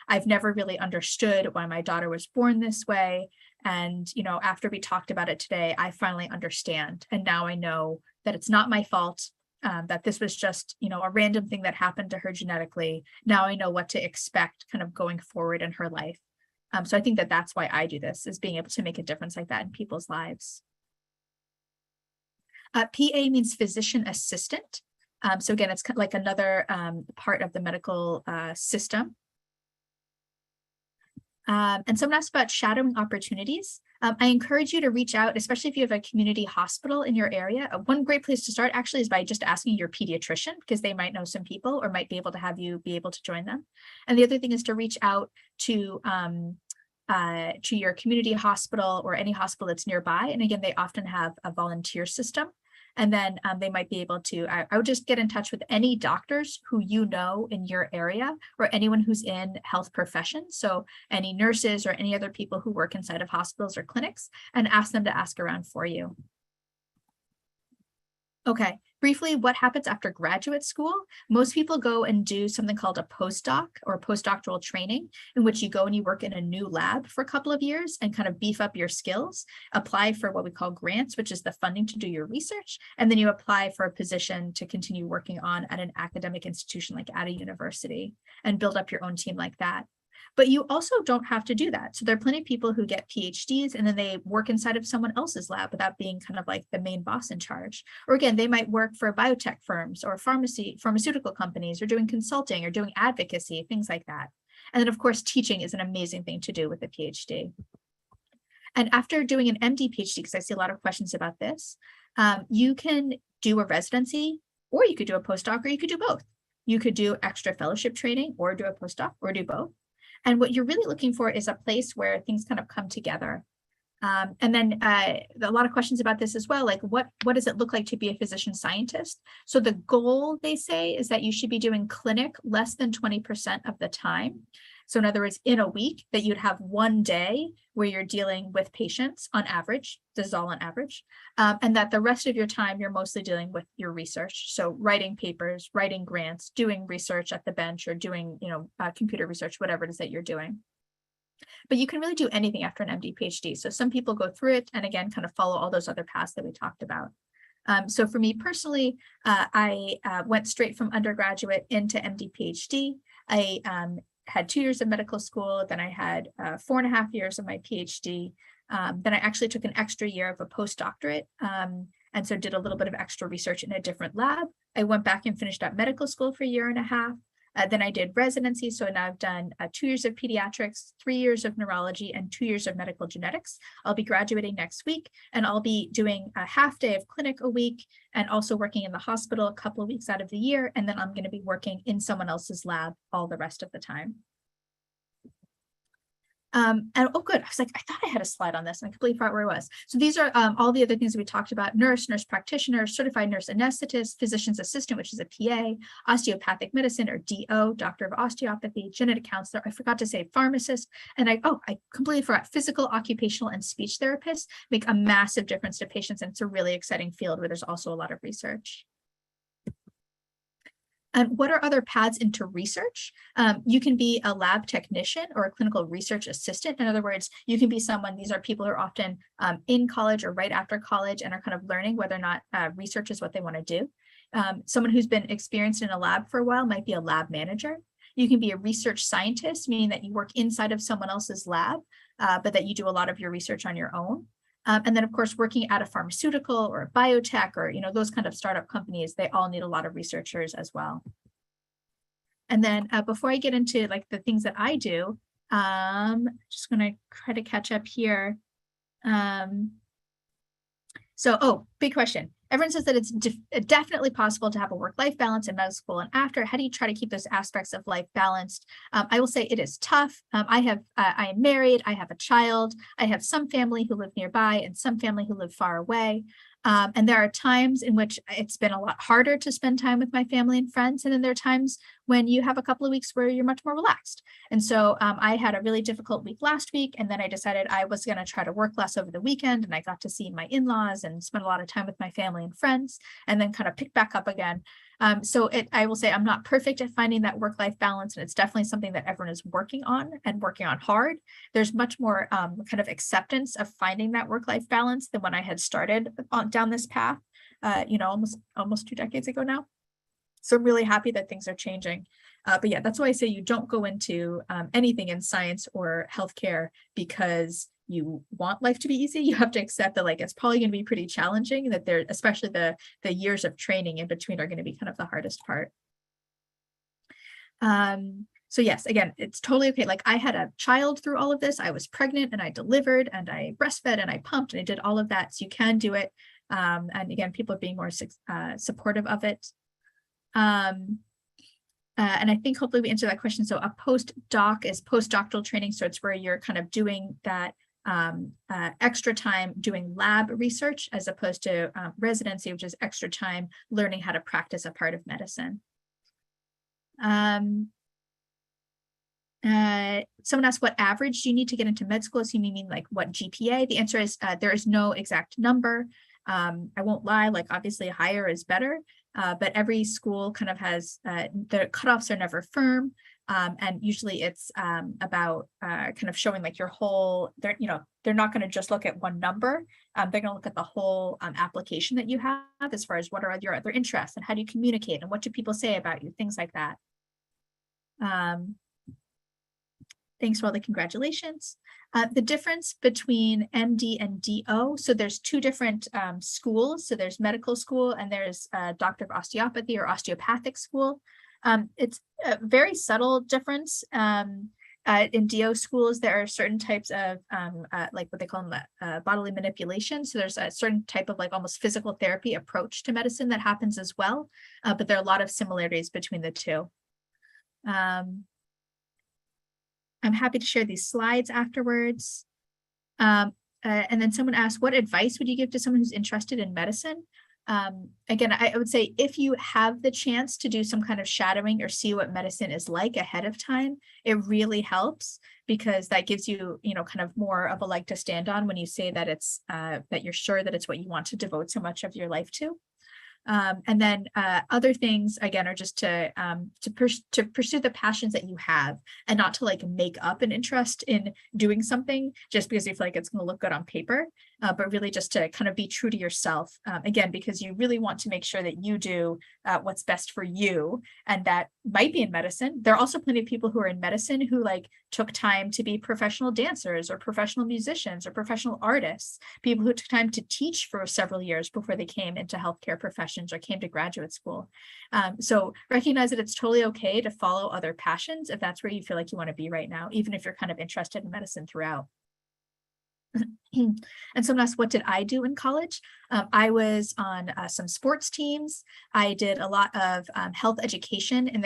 I've never really understood why my daughter was born this way. And, after we talked about it today, I finally understand. And now I know that it's not my fault, that this was just, a random thing that happened to her genetically. Now I know what to expect kind of going forward in her life. So I think that that's why I do this, is being able to make a difference like that in people's lives. PA means physician assistant. So again, it's kind of like another part of the medical system. And someone asked about shadowing opportunities. I encourage you to reach out, especially if you have a community hospital in your area. One great place to start actually is by just asking your pediatrician, because they might know some people or might be able to have you be able to join them. And the other thing is to reach out to your community hospital or any hospital that's nearby. And again, they often have a volunteer system. And then they might be able to, I would just get in touch with any doctors who you know in your area, or anyone who's in health professions. So any nurses or any other people who work inside of hospitals or clinics, and ask them to ask around for you. Okay, briefly, what happens after graduate school? Most people go and do something called a postdoc or postdoctoral training, in which you go and you work in a new lab for a couple of years and kind of beef up your skills, apply for what we call grants, which is the funding to do your research, and then you apply for a position to continue working on at an academic institution, like at a university, and build up your own team like that. But you also don't have to do that. So there are plenty of people who get PhDs and then they work inside of someone else's lab without being kind of like the main boss in charge. Or again, they might work for biotech firms or pharmaceutical companies, or doing consulting or doing advocacy, things like that. And then of course, teaching is an amazing thing to do with a PhD. And after doing an MD PhD, because I see a lot of questions about this, you can do a residency, or you could do a postdoc, or you could do both. You could do extra fellowship training, or do a postdoc, or do both. And what you're really looking for is a place where things kind of come together. And then a lot of questions about this as well, like what does it look like to be a physician scientist? So the goal, they say, is that you should be doing clinic less than 20% of the time. So in other words, in a week, that you'd have one day where you're dealing with patients on average, this is all on average, and that the rest of your time, you're mostly dealing with your research. So writing papers, writing grants, doing research at the bench, or doing, computer research, whatever it is that you're doing. But you can really do anything after an MD PhD. So some people go through it and again, kind of follow all those other paths that we talked about. So for me personally, I went straight from undergraduate into MD PhD. I had 2 years of medical school, then I had 4.5 years of my PhD. Then I actually took an extra year of a postdoctorate, and so did a little bit of extra research in a different lab. I went back and finished up medical school for 1.5 years. Then I did residency, so now I've done 2 years of pediatrics, 3 years of neurology, and 2 years of medical genetics. I'll be graduating next week, and I'll be doing a half day of clinic a week, and also working in the hospital a couple of weeks out of the year, and then I'm going to be working in someone else's lab all the rest of the time. And oh, good. I was like, I thought I had a slide on this and I completely forgot where I was. So these are all the other things we talked about: nurse, nurse practitioner, certified nurse anesthetist, physician's assistant, which is a PA, osteopathic medicine or DO, doctor of osteopathy, genetic counselor. I forgot to say pharmacist. And I completely forgot, physical, occupational, and speech therapists make a massive difference to patients. And it's a really exciting field where there's also a lot of research. And what are other paths into research? You can be a lab technician or a clinical research assistant. In other words, you can be someone, these are people who are often in college or right after college and are kind of learning whether or not research is what they want to do. Someone who's been experienced in a lab for a while might be a lab manager. You can be a research scientist, meaning that you work inside of someone else's lab, but that you do a lot of your research on your own. And then, of course, working at a pharmaceutical or a biotech or, those kind of startup companies, they all need a lot of researchers as well. And then before I get into like the things that I do, just going to try to catch up here. Big question. Everyone says that it's definitely possible to have a work-life balance in medical school and after. How do you try to keep those aspects of life balanced? I will say it is tough. I am married. I have a child. I have some family who live nearby and some family who live far away. And there are times in which it's been a lot harder to spend time with my family and friends. And then there are times when you have a couple of weeks where you're much more relaxed. And so I had a really difficult week last week, and then I decided I was going to try to work less over the weekend, and I got to see my in-laws and spend a lot of time with my family and friends, and then kind of pick back up again. I will say I'm not perfect at finding that work-life balance, and it's definitely something that everyone is working on and working on hard. There's much more kind of acceptance of finding that work-life balance than when I had started down this path, almost 2 decades ago now. So I'm really happy that things are changing. But yeah, that's why I say you don't go into anything in science or healthcare because you want life to be easy. You have to accept that like it's probably going to be pretty challenging, that there, especially the years of training in between are going to be kind of the hardest part. So yes, again, it's totally okay. Like I had a child through all of this. I was pregnant and I delivered and I breastfed and I pumped and I did all of that. So you can do it. And again, people are being more supportive of it. And I think hopefully we answered that question. So a postdoc is postdoctoral training. So it's where you're kind of doing that extra time doing lab research as opposed to residency, which is extra time learning how to practice a part of medicine. Someone asked, what average do you need to get into med school? So you mean like what GPA? The answer is there is no exact number. I won't lie, like obviously higher is better. But every school kind of has, the cutoffs are never firm. And usually it's about kind of showing like your whole, they're not going to just look at one number. They're going to look at the whole application that you have as far as what are your other interests and how do you communicate and what do people say about you, things like that. Thanks for all the congratulations. The difference between MD and DO, so there's 2 different schools. So there's medical school and there's doctor of osteopathy or osteopathic school. It's a very subtle difference. In DO schools, there are certain types of like what they call bodily manipulation. So there's a certain type of like almost physical therapy approach to medicine that happens as well. But there are a lot of similarities between the 2. I'm happy to share these slides afterwards. And then someone asked, what advice would you give to someone who's interested in medicine? Again, I would say if you have the chance to do some kind of shadowing or see what medicine is like ahead of time, it really helps because that gives you, kind of more of a leg to stand on when you say that it's that you're sure that it's what you want to devote so much of your life to. And then other things, again, are just to pursue the passions that you have and not to like make up an interest in doing something just because you feel like it's going to look good on paper, but really just to kind of be true to yourself, again, because you really want to make sure that you do what's best for you. And that might be in medicine. There are also plenty of people who are in medicine who like took time to be professional dancers or professional musicians or professional artists, people who took time to teach for several years before they came into healthcare professions or came to graduate school. So recognize that it's totally okay to follow other passions if that's where you feel like you want to be right now, even if you're kind of interested in medicine throughout. And someone asked, what did I do in college? I was on some sports teams. I did a lot of health education and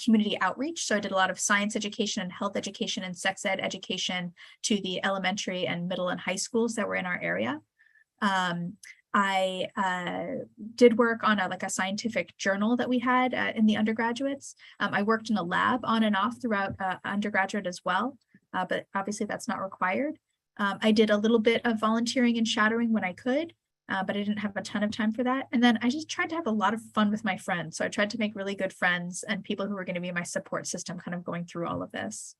community outreach. So I did a lot of science education and health education and sex ed education to the elementary and middle and high schools that were in our area. I did work on a scientific journal that we had in the undergraduates. I worked in a lab on and off throughout undergraduate as well, but obviously that's not required. I did a little bit of volunteering and shadowing when I could, but I didn't have a ton of time for that. And then I just tried to have a lot of fun with my friends. So I tried to make really good friends and people who were going to be my support system kind of going through all of this.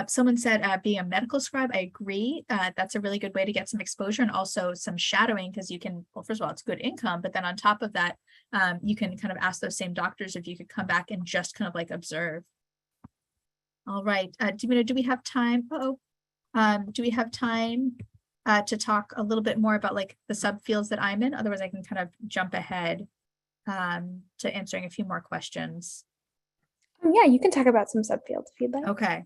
Someone said being a medical scribe, I agree. That's a really good way to get some exposure and also some shadowing because you can, well, first of all, it's good income, but then on top of that, you can kind of ask those same doctors if you could come back and just kind of like observe. All right. Do we have time? Do we have time to talk a little bit more about like the subfields that I'm in? Otherwise, I can kind of jump ahead to answering a few more questions. Yeah, you can talk about some subfields if you'd like. Okay.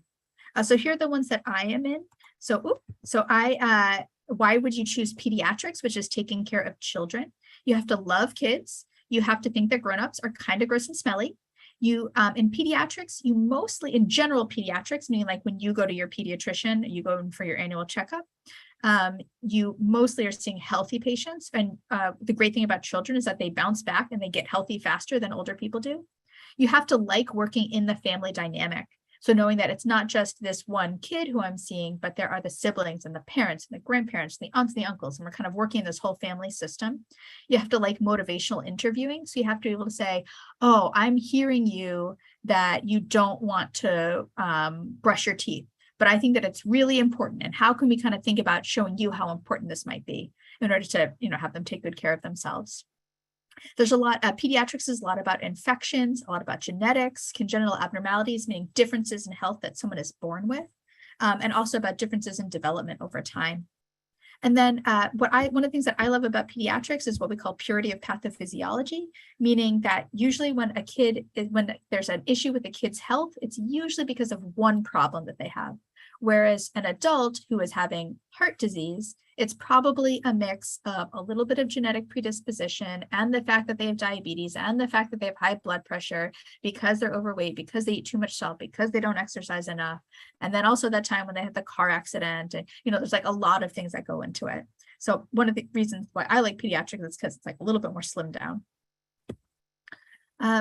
So here are the ones that I am in. So why would you choose pediatrics, which is taking care of children? You have to love kids. You have to think that grownups are kind of gross and smelly. You in pediatrics, you mostly in general pediatrics, meaning like when you go to your pediatrician, you go in for your annual checkup. You mostly are seeing healthy patients. And the great thing about children is that they bounce back and they get healthy faster than older people do. You have to like working in the family dynamic. So knowing that it's not just this one kid who I'm seeing, but there are the siblings and the parents and the grandparents, and the aunts and the uncles, and we're kind of working in this whole family system. You have to like motivational interviewing. So you have to be able to say, oh, I'm hearing you that you don't want to brush your teeth, but I think that it's really important. And how can we kind of think about showing you how important this might be in order to, have them take good care of themselves? There's a lot, pediatrics is a lot about infections, a lot about genetics, congenital abnormalities, meaning differences in health that someone is born with, and also about differences in development over time. And then one of the things that I love about pediatrics is what we call purity of pathophysiology, meaning that usually when there's an issue with a kid's health, it's usually because of one problem that they have. Whereas an adult who is having heart disease, it's probably a mix of a little bit of genetic predisposition and the fact that they have diabetes and the fact that they have high blood pressure because they're overweight, because they eat too much salt, because they don't exercise enough. And then also that time when they had the car accident and, there's like a lot of things that go into it. So one of the reasons why I like pediatrics is because it's like a little bit more slimmed down.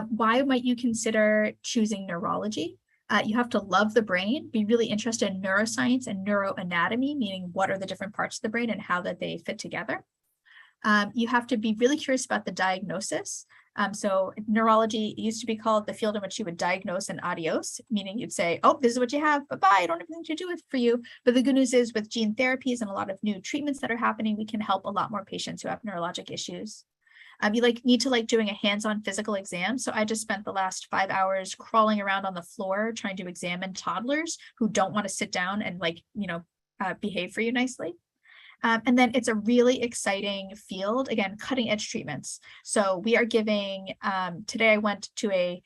Why might you consider choosing neurology? You have to love the brain, be really interested in neuroscience and neuroanatomy, meaning what are the different parts of the brain and how that they fit together. You have to be really curious about the diagnosis. So neurology used to be called the field in which you would diagnose and adios, meaning you'd say, oh, this is what you have, bye-bye, I don't have anything to do with for you. But the good news is with gene therapies and a lot of new treatments that are happening, we can help a lot more patients who have neurologic issues. You need to like doing a hands-on physical exam. So I just spent the last 5 hours crawling around on the floor trying to examine toddlers who don't want to sit down and behave for you nicely. And then it's a really exciting field, again, cutting edge treatments. So we are giving, today I went to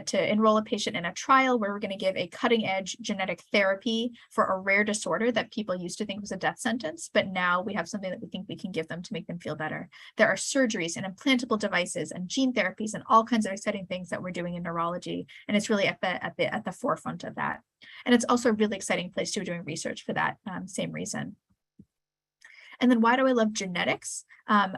to enroll a patient in a trial where we're going to give a cutting edge genetic therapy for a rare disorder that people used to think was a death sentence, but now we have something that we think we can give them to make them feel better. There are surgeries and implantable devices and gene therapies and all kinds of exciting things that we're doing in neurology. And it's really at the forefront of that. And it's also a really exciting place to be doing research for that same reason. And then why do I love genetics? I'm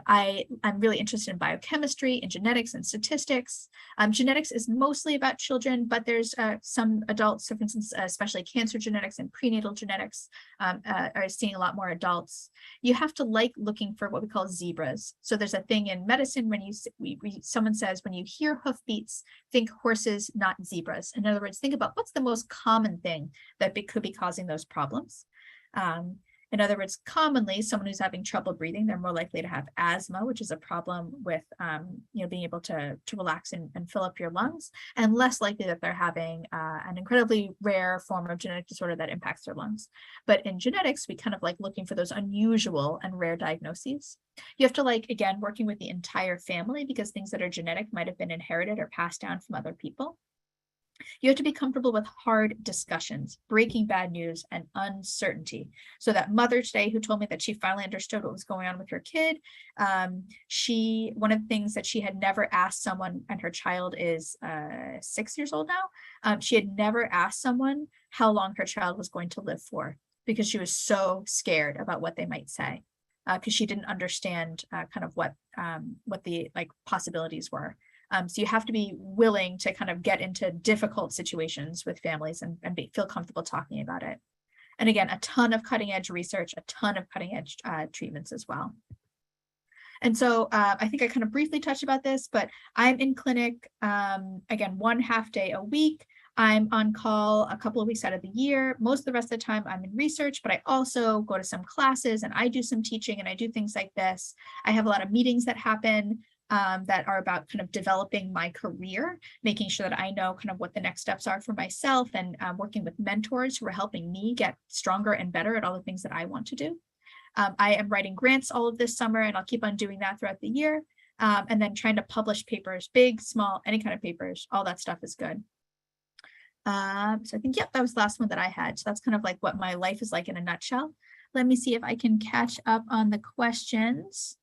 really interested in biochemistry and genetics and statistics. Genetics is mostly about children, but there's some adults, so for instance, especially cancer genetics and prenatal genetics are seeing a lot more adults. You have to like looking for what we call zebras. So there's a thing in medicine when someone says, when you hear hoofbeats, think horses, not zebras. In other words, think about what's the most common thing that could be causing those problems. In other words, commonly, someone who's having trouble breathing, they're more likely to have asthma, which is a problem with, being able to relax and fill up your lungs, and less likely that they're having an incredibly rare form of genetic disorder that impacts their lungs. But in genetics, we kind of like looking for those unusual and rare diagnoses. You have to again, working with the entire family because things that are genetic might have been inherited or passed down from other people. You have to be comfortable with hard discussions, breaking bad news, and uncertainty. So that mother today who told me that she finally understood what was going on with her kid, one of the things that she had never asked someone, and her child is 6 years old now, she had never asked someone how long her child was going to live for because she was so scared about what they might say, because she didn't understand kind of what the possibilities were. So you have to be willing to kind of get into difficult situations with families and feel comfortable talking about it. And again, a ton of cutting edge research, a ton of cutting edge treatments as well. And so I think I kind of briefly touched about this, but I'm in clinic, again, 1/2 day a week. I'm on call a couple of weeks out of the year. Most of the rest of the time I'm in research, but I also go to some classes and I do some teaching and I do things like this. I have a lot of meetings that happen that are about kind of developing my career, making sure that I know kind of what the next steps are for myself, and working with mentors who are helping me get stronger and better at all the things that I want to do. I am writing grants all of this summer, and I'll keep on doing that throughout the year. And then trying to publish papers, big, small, any kind of papers, all that stuff is good. So I think, yep, that was the last one that I had. So that's kind of like what my life is like in a nutshell. Let me see if I can catch up on the questions.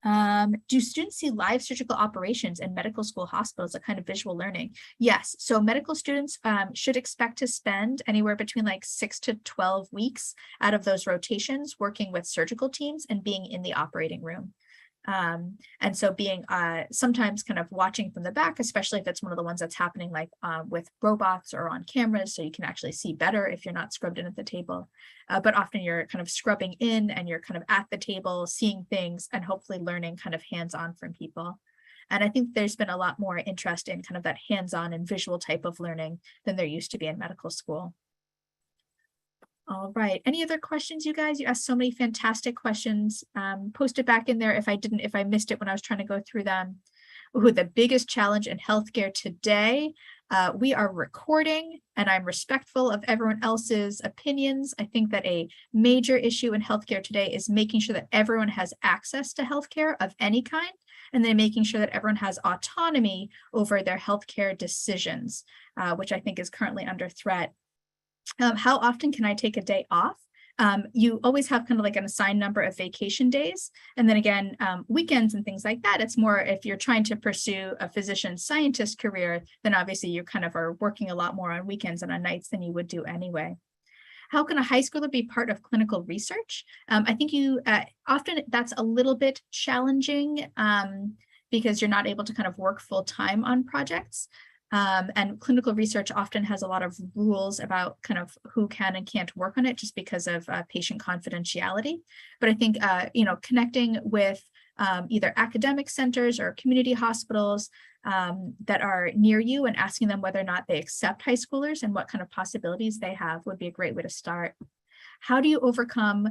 Do students see live surgical operations in medical school hospitals, a kind of visual learning? Yes. So medical students should expect to spend anywhere between like 6 to 12 weeks out of those rotations working with surgical teams and being in the operating room. And so being sometimes kind of watching from the back, especially if it's one of the ones that's happening like with robots or on cameras, so you can actually see better if you're not scrubbed in at the table. But often you're kind of scrubbing in and you're kind of at the table, seeing things and hopefully learning kind of hands-on from people. And I think there's been a lot more interest in kind of that hands-on and visual type of learning than there used to be in medical school. All right. Any other questions, you guys? You asked so many fantastic questions. Post it back in there if I missed it when I was trying to go through them. Ooh, the biggest challenge in healthcare today. We are recording and I'm respectful of everyone else's opinions. I think that a major issue in healthcare today is making sure that everyone has access to healthcare of any kind, and then making sure that everyone has autonomy over their healthcare decisions, which I think is currently under threat. How often can I take a day off? You always have kind of like an assigned number of vacation days. And then again, weekends and things like that. It's more if you're trying to pursue a physician scientist career, then obviously you kind of are working a lot more on weekends and on nights than you would do anyway. How can a high schooler be part of clinical research? I think often that's a little bit challenging because you're not able to kind of work full time on projects. And clinical research often has a lot of rules about kind of who can and can't work on it just because of patient confidentiality. But I think, connecting with either academic centers or community hospitals that are near you and asking them whether or not they accept high schoolers and what kind of possibilities they have would be a great way to start. How do you overcome,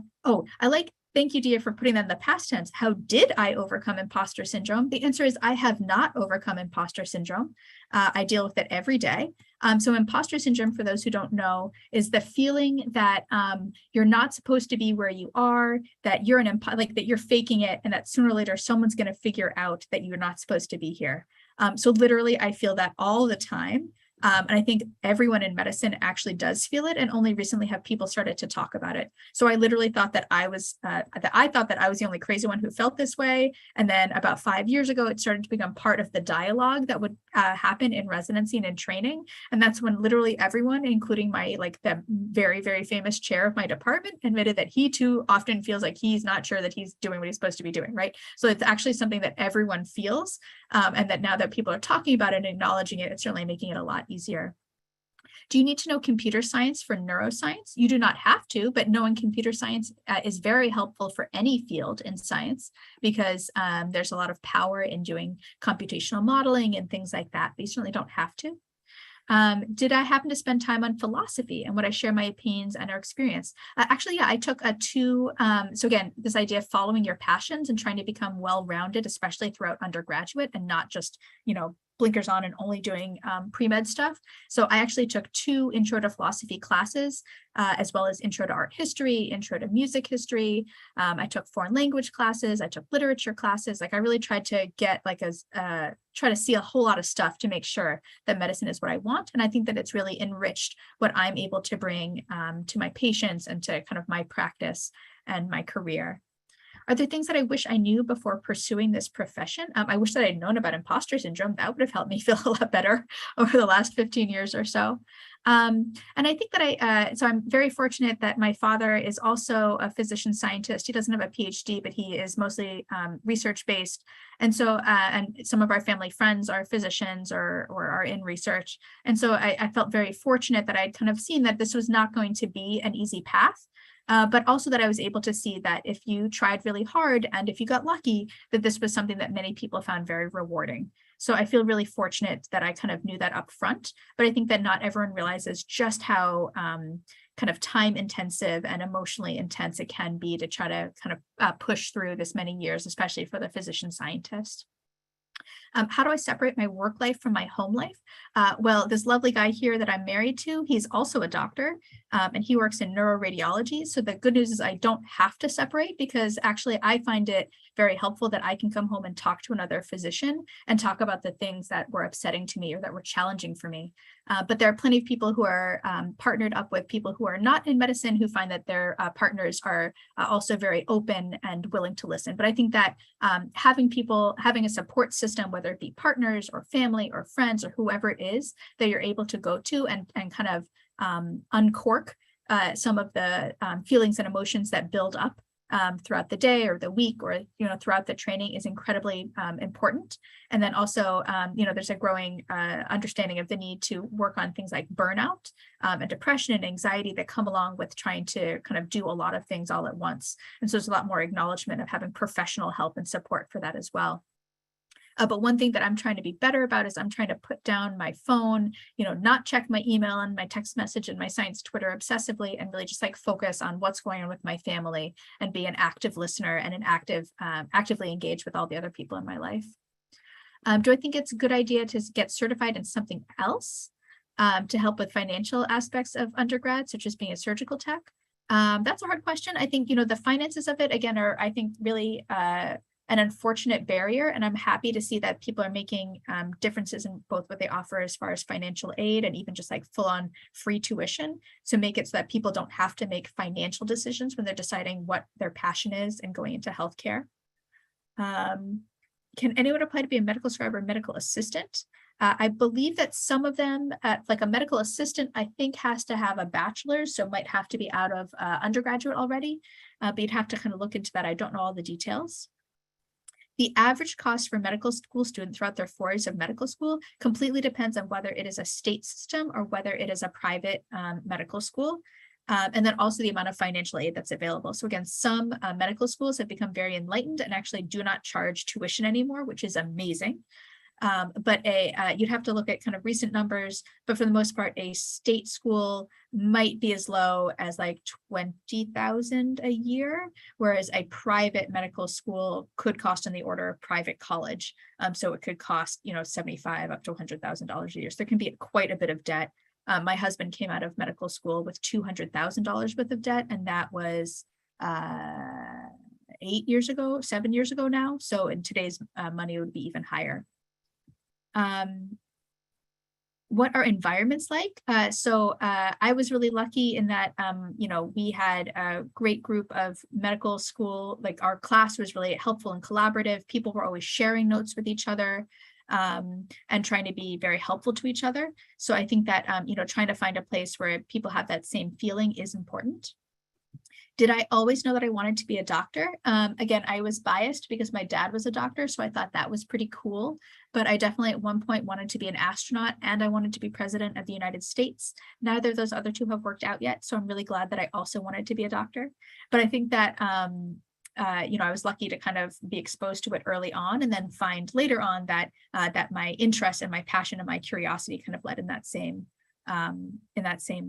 thank you, Dia, for putting that in the past tense. How did I overcome imposter syndrome? The answer is I have not overcome imposter syndrome. I deal with it every day. So imposter syndrome, for those who don't know, is the feeling that you're not supposed to be where you are, that you're that you're faking it, and that sooner or later someone's going to figure out that you're not supposed to be here. So literally, I feel that all the time. And I think everyone in medicine actually does feel it, and only recently have people started to talk about it. So I literally thought that I thought that I was the only crazy one who felt this way. And then about 5 years ago, it started to become part of the dialogue that would happen in residency and in training. And that's when literally everyone, including my the very, very famous chair of my department, admitted that he too often feels like he's not sure that he's doing what he's supposed to be doing, right? So it's actually something that everyone feels. And that now that people are talking about it and acknowledging it, it's certainly making it a lot easier. Do you need to know computer science for neuroscience? You do not have to, but knowing computer science is very helpful for any field in science because there's a lot of power in doing computational modeling and things like that. But you certainly don't have to. Did I happen to spend time on philosophy, and would I share my opinions and our experience? Actually, yeah, I took so again, this idea of following your passions and trying to become well-rounded, especially throughout undergraduate, and not just, blinkers on and only doing pre-med stuff. So I actually took 2 intro to philosophy classes, as well as intro to art history, intro to music history. I took foreign language classes. I took literature classes. Like I really tried to get like try to see a whole lot of stuff to make sure that medicine is what I want. And I think that it's really enriched what I'm able to bring to my patients and to kind of my practice and my career. Are there things that I wish I knew before pursuing this profession? I wish that I'd known about imposter syndrome. That would have helped me feel a lot better over the last 15 years or so. And I think that so I'm very fortunate that my father is also a physician scientist. He doesn't have a PhD, but he is mostly research-based. And so, and some of our family friends are physicians or are in research. And so I felt very fortunate that I'd kind of seen that this was not going to be an easy path. But also that I was able to see that if you tried really hard and if you got lucky, that this was something that many people found very rewarding. So I feel really fortunate that I kind of knew that up front, but I think that not everyone realizes just how kind of time intensive and emotionally intense it can be to try to kind of push through this many years, especially for the physician scientist. How do I separate my work life from my home life? Well, this lovely guy here that I'm married to, he's also a doctor, and he works in neuroradiology. So the good news is I don't have to separate, because actually I find it very helpful that I can come home and talk to another physician and talk about the things that were upsetting to me or that were challenging for me. But there are plenty of people who are partnered up with people who are not in medicine, who find that their partners are also very open and willing to listen. But I think that having a support system, whether it be partners or family or friends or whoever it is that you're able to go to and kind of uncork some of the feelings and emotions that build up throughout the day or the week or throughout the training is incredibly important. And then also there's a growing understanding of the need to work on things like burnout and depression and anxiety that come along with trying to kind of do a lot of things all at once. And so there's a lot more acknowledgement of having professional help and support for that as well. But one thing that I'm trying to be better about is I'm trying to put down my phone, not check my email and my text message and my science Twitter obsessively, and really just like focus on what's going on with my family and be an active listener and an actively engage with all the other people in my life. Do I think it's a good idea to get certified in something else to help with financial aspects of undergrad, such as being a surgical tech? That's a hard question. I think, the finances of it, again, are, I think, really an unfortunate barrier. And I'm happy to see that people are making differences in both what they offer as far as financial aid and even just like full on free tuition to make it so that people don't have to make financial decisions when they're deciding what their passion is and going into healthcare. Can anyone apply to be a medical scribe or medical assistant? I believe that some of them, like a medical assistant, I think has to have a bachelor's, so might have to be out of undergraduate already, but you'd have to kind of look into that. I don't know all the details. The average cost for medical school students throughout their 4 years of medical school completely depends on whether it is a state system or whether it is a private medical school. And then also the amount of financial aid that's available. So again, some medical schools have become very enlightened and actually do not charge tuition anymore, which is amazing. But you'd have to look at kind of recent numbers, but for the most part, a state school might be as low as like $20,000 a year, whereas a private medical school could cost in the order of private college. So it could cost, $75,000 up to $100,000 a year. So there can be quite a bit of debt. My husband came out of medical school with $200,000 worth of debt, and that was 7 years ago now. So in today's money, it would be even higher. What are environments like? So I was really lucky in that, we had a great group of medical school, like our class was really helpful and collaborative. People were always sharing notes with each other and trying to be very helpful to each other. So I think that, trying to find a place where people have that same feeling is important. Did I always know that I wanted to be a doctor? Again, I was biased because my dad was a doctor, so I thought that was pretty cool. But I definitely at one point wanted to be an astronaut and I wanted to be president of the United States. Neither of those other two have worked out yet, so I'm really glad that I also wanted to be a doctor. But I think that, I was lucky to kind of be exposed to it early on and then find later on that that my interest and my passion and my curiosity kind of led in that same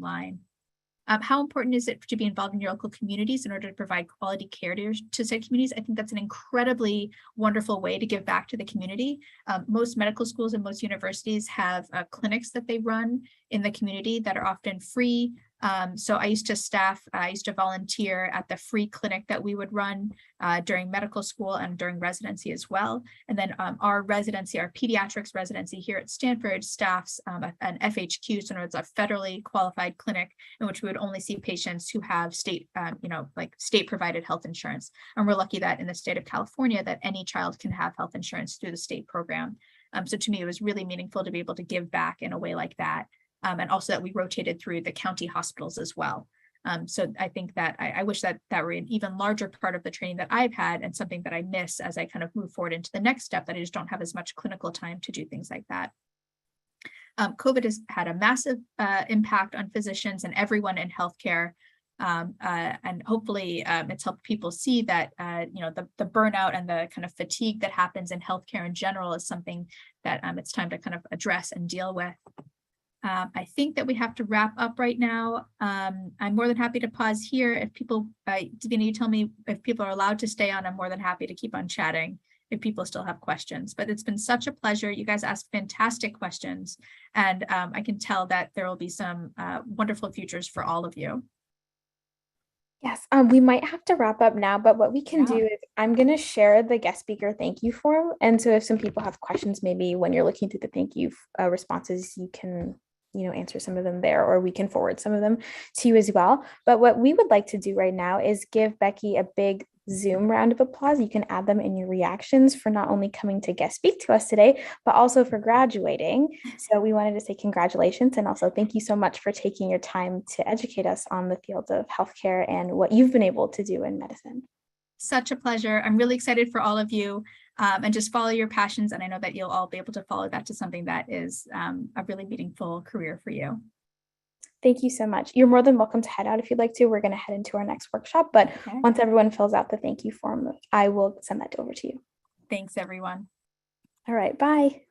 line. How important is it to be involved in your local communities in order to provide quality care to said communities? I think that's an incredibly wonderful way to give back to the community. Most medical schools and most universities have clinics that they run in the community that are often free. So I used to volunteer at the free clinic that we would run during medical school and during residency as well. And then our pediatrics residency here at Stanford staffs an FHQ, so it's a federally qualified clinic in which we would only see patients who have state provided health insurance. And we're lucky that in the state of California that any child can have health insurance through the state program. So to me, it was really meaningful to be able to give back in a way like that. And also that we rotated through the county hospitals as well. So I think that I wish that were an even larger part of the training that I've had, and something that I miss as I kind of move forward into the next step, that I just don't have as much clinical time to do things like that. COVID has had a massive impact on physicians and everyone in healthcare. And hopefully it's helped people see that, the burnout and the kind of fatigue that happens in healthcare in general is something that it's time to kind of address and deal with. I think that we have to wrap up right now. I'm more than happy to pause here. If people, Davina, you tell me if people are allowed to stay on, I'm more than happy to keep on chatting if people still have questions. But it's been such a pleasure. You guys asked fantastic questions, and I can tell that there will be some wonderful futures for all of you. Yes, we might have to wrap up now, but what we can do is I'm going to share the guest speaker thank you form. And so if some people have questions, maybe when you're looking through the thank you responses, you can answer some of them there, or we can forward some of them to you as well. But what we would like to do right now is give Becky a big Zoom round of applause. You can add them in your reactions for not only coming to guest speak to us today, but also for graduating. So we wanted to say congratulations, and also thank you so much for taking your time to educate us on the field of healthcare and what you've been able to do in medicine. Such a pleasure. I'm really excited for all of you, and just follow your passions. And I know that you'll all be able to follow that to something that is a really meaningful career for you. Thank you so much. You're more than welcome to head out if you'd like to. We're going to head into our next workshop, but once everyone fills out the thank you form, I will send that over to you. Thanks, everyone. All right, bye.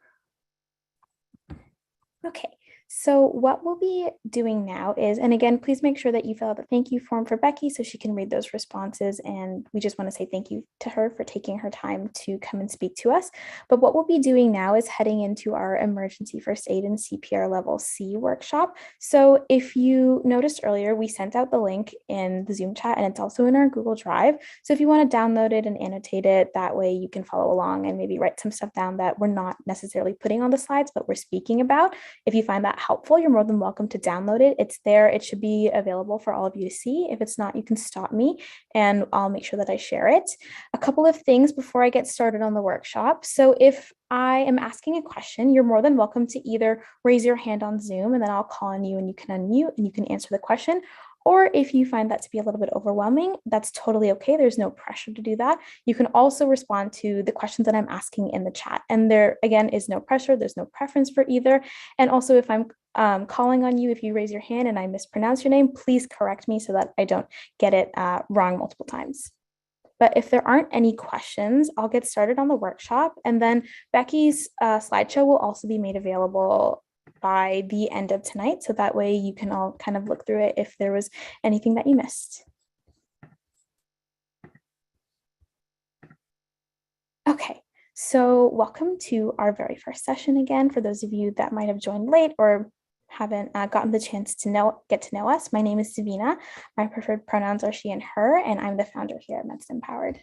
Okay. So what we'll be doing now is, and again, please make sure that you fill out the thank you form for Becky so she can read those responses. And we just want to say thank you to her for taking her time to come and speak to us. But what we'll be doing now is heading into our emergency first aid and CPR level C workshop. So if you noticed earlier, we sent out the link in the Zoom chat, and it's also in our Google Drive. So if you want to download it and annotate it, that way you can follow along and maybe write some stuff down that we're not necessarily putting on the slides, but we're speaking about. If you find that helpful, you're more than welcome to download it. It's there. It should be available for all of you to see. If it's not, you can stop me and I'll make sure that I share it. A couple of things before I get started on the workshop. So if I am asking a question, you're more than welcome to either raise your hand on Zoom and then I'll call on you and you can unmute and you can answer the question. Or if you find that to be a little bit overwhelming, that's totally okay. There's no pressure to do that. You can also respond to the questions that I'm asking in the chat. And there, again, is no pressure. There's no preference for either. And also, if I'm calling on you, if you raise your hand and I mispronounce your name, please correct me so that I don't get it wrong multiple times. But if there aren't any questions, I'll get started on the workshop. And then Becky's slideshow will also be made available by the end of tonight. So that way you can all kind of look through it if there was anything that you missed. Okay, so welcome to our very first session again. For those of you that might have joined late or haven't gotten the chance to get to know us, my name is Davina. My preferred pronouns are she and her, and I'm the founder here at Medicine Empowered.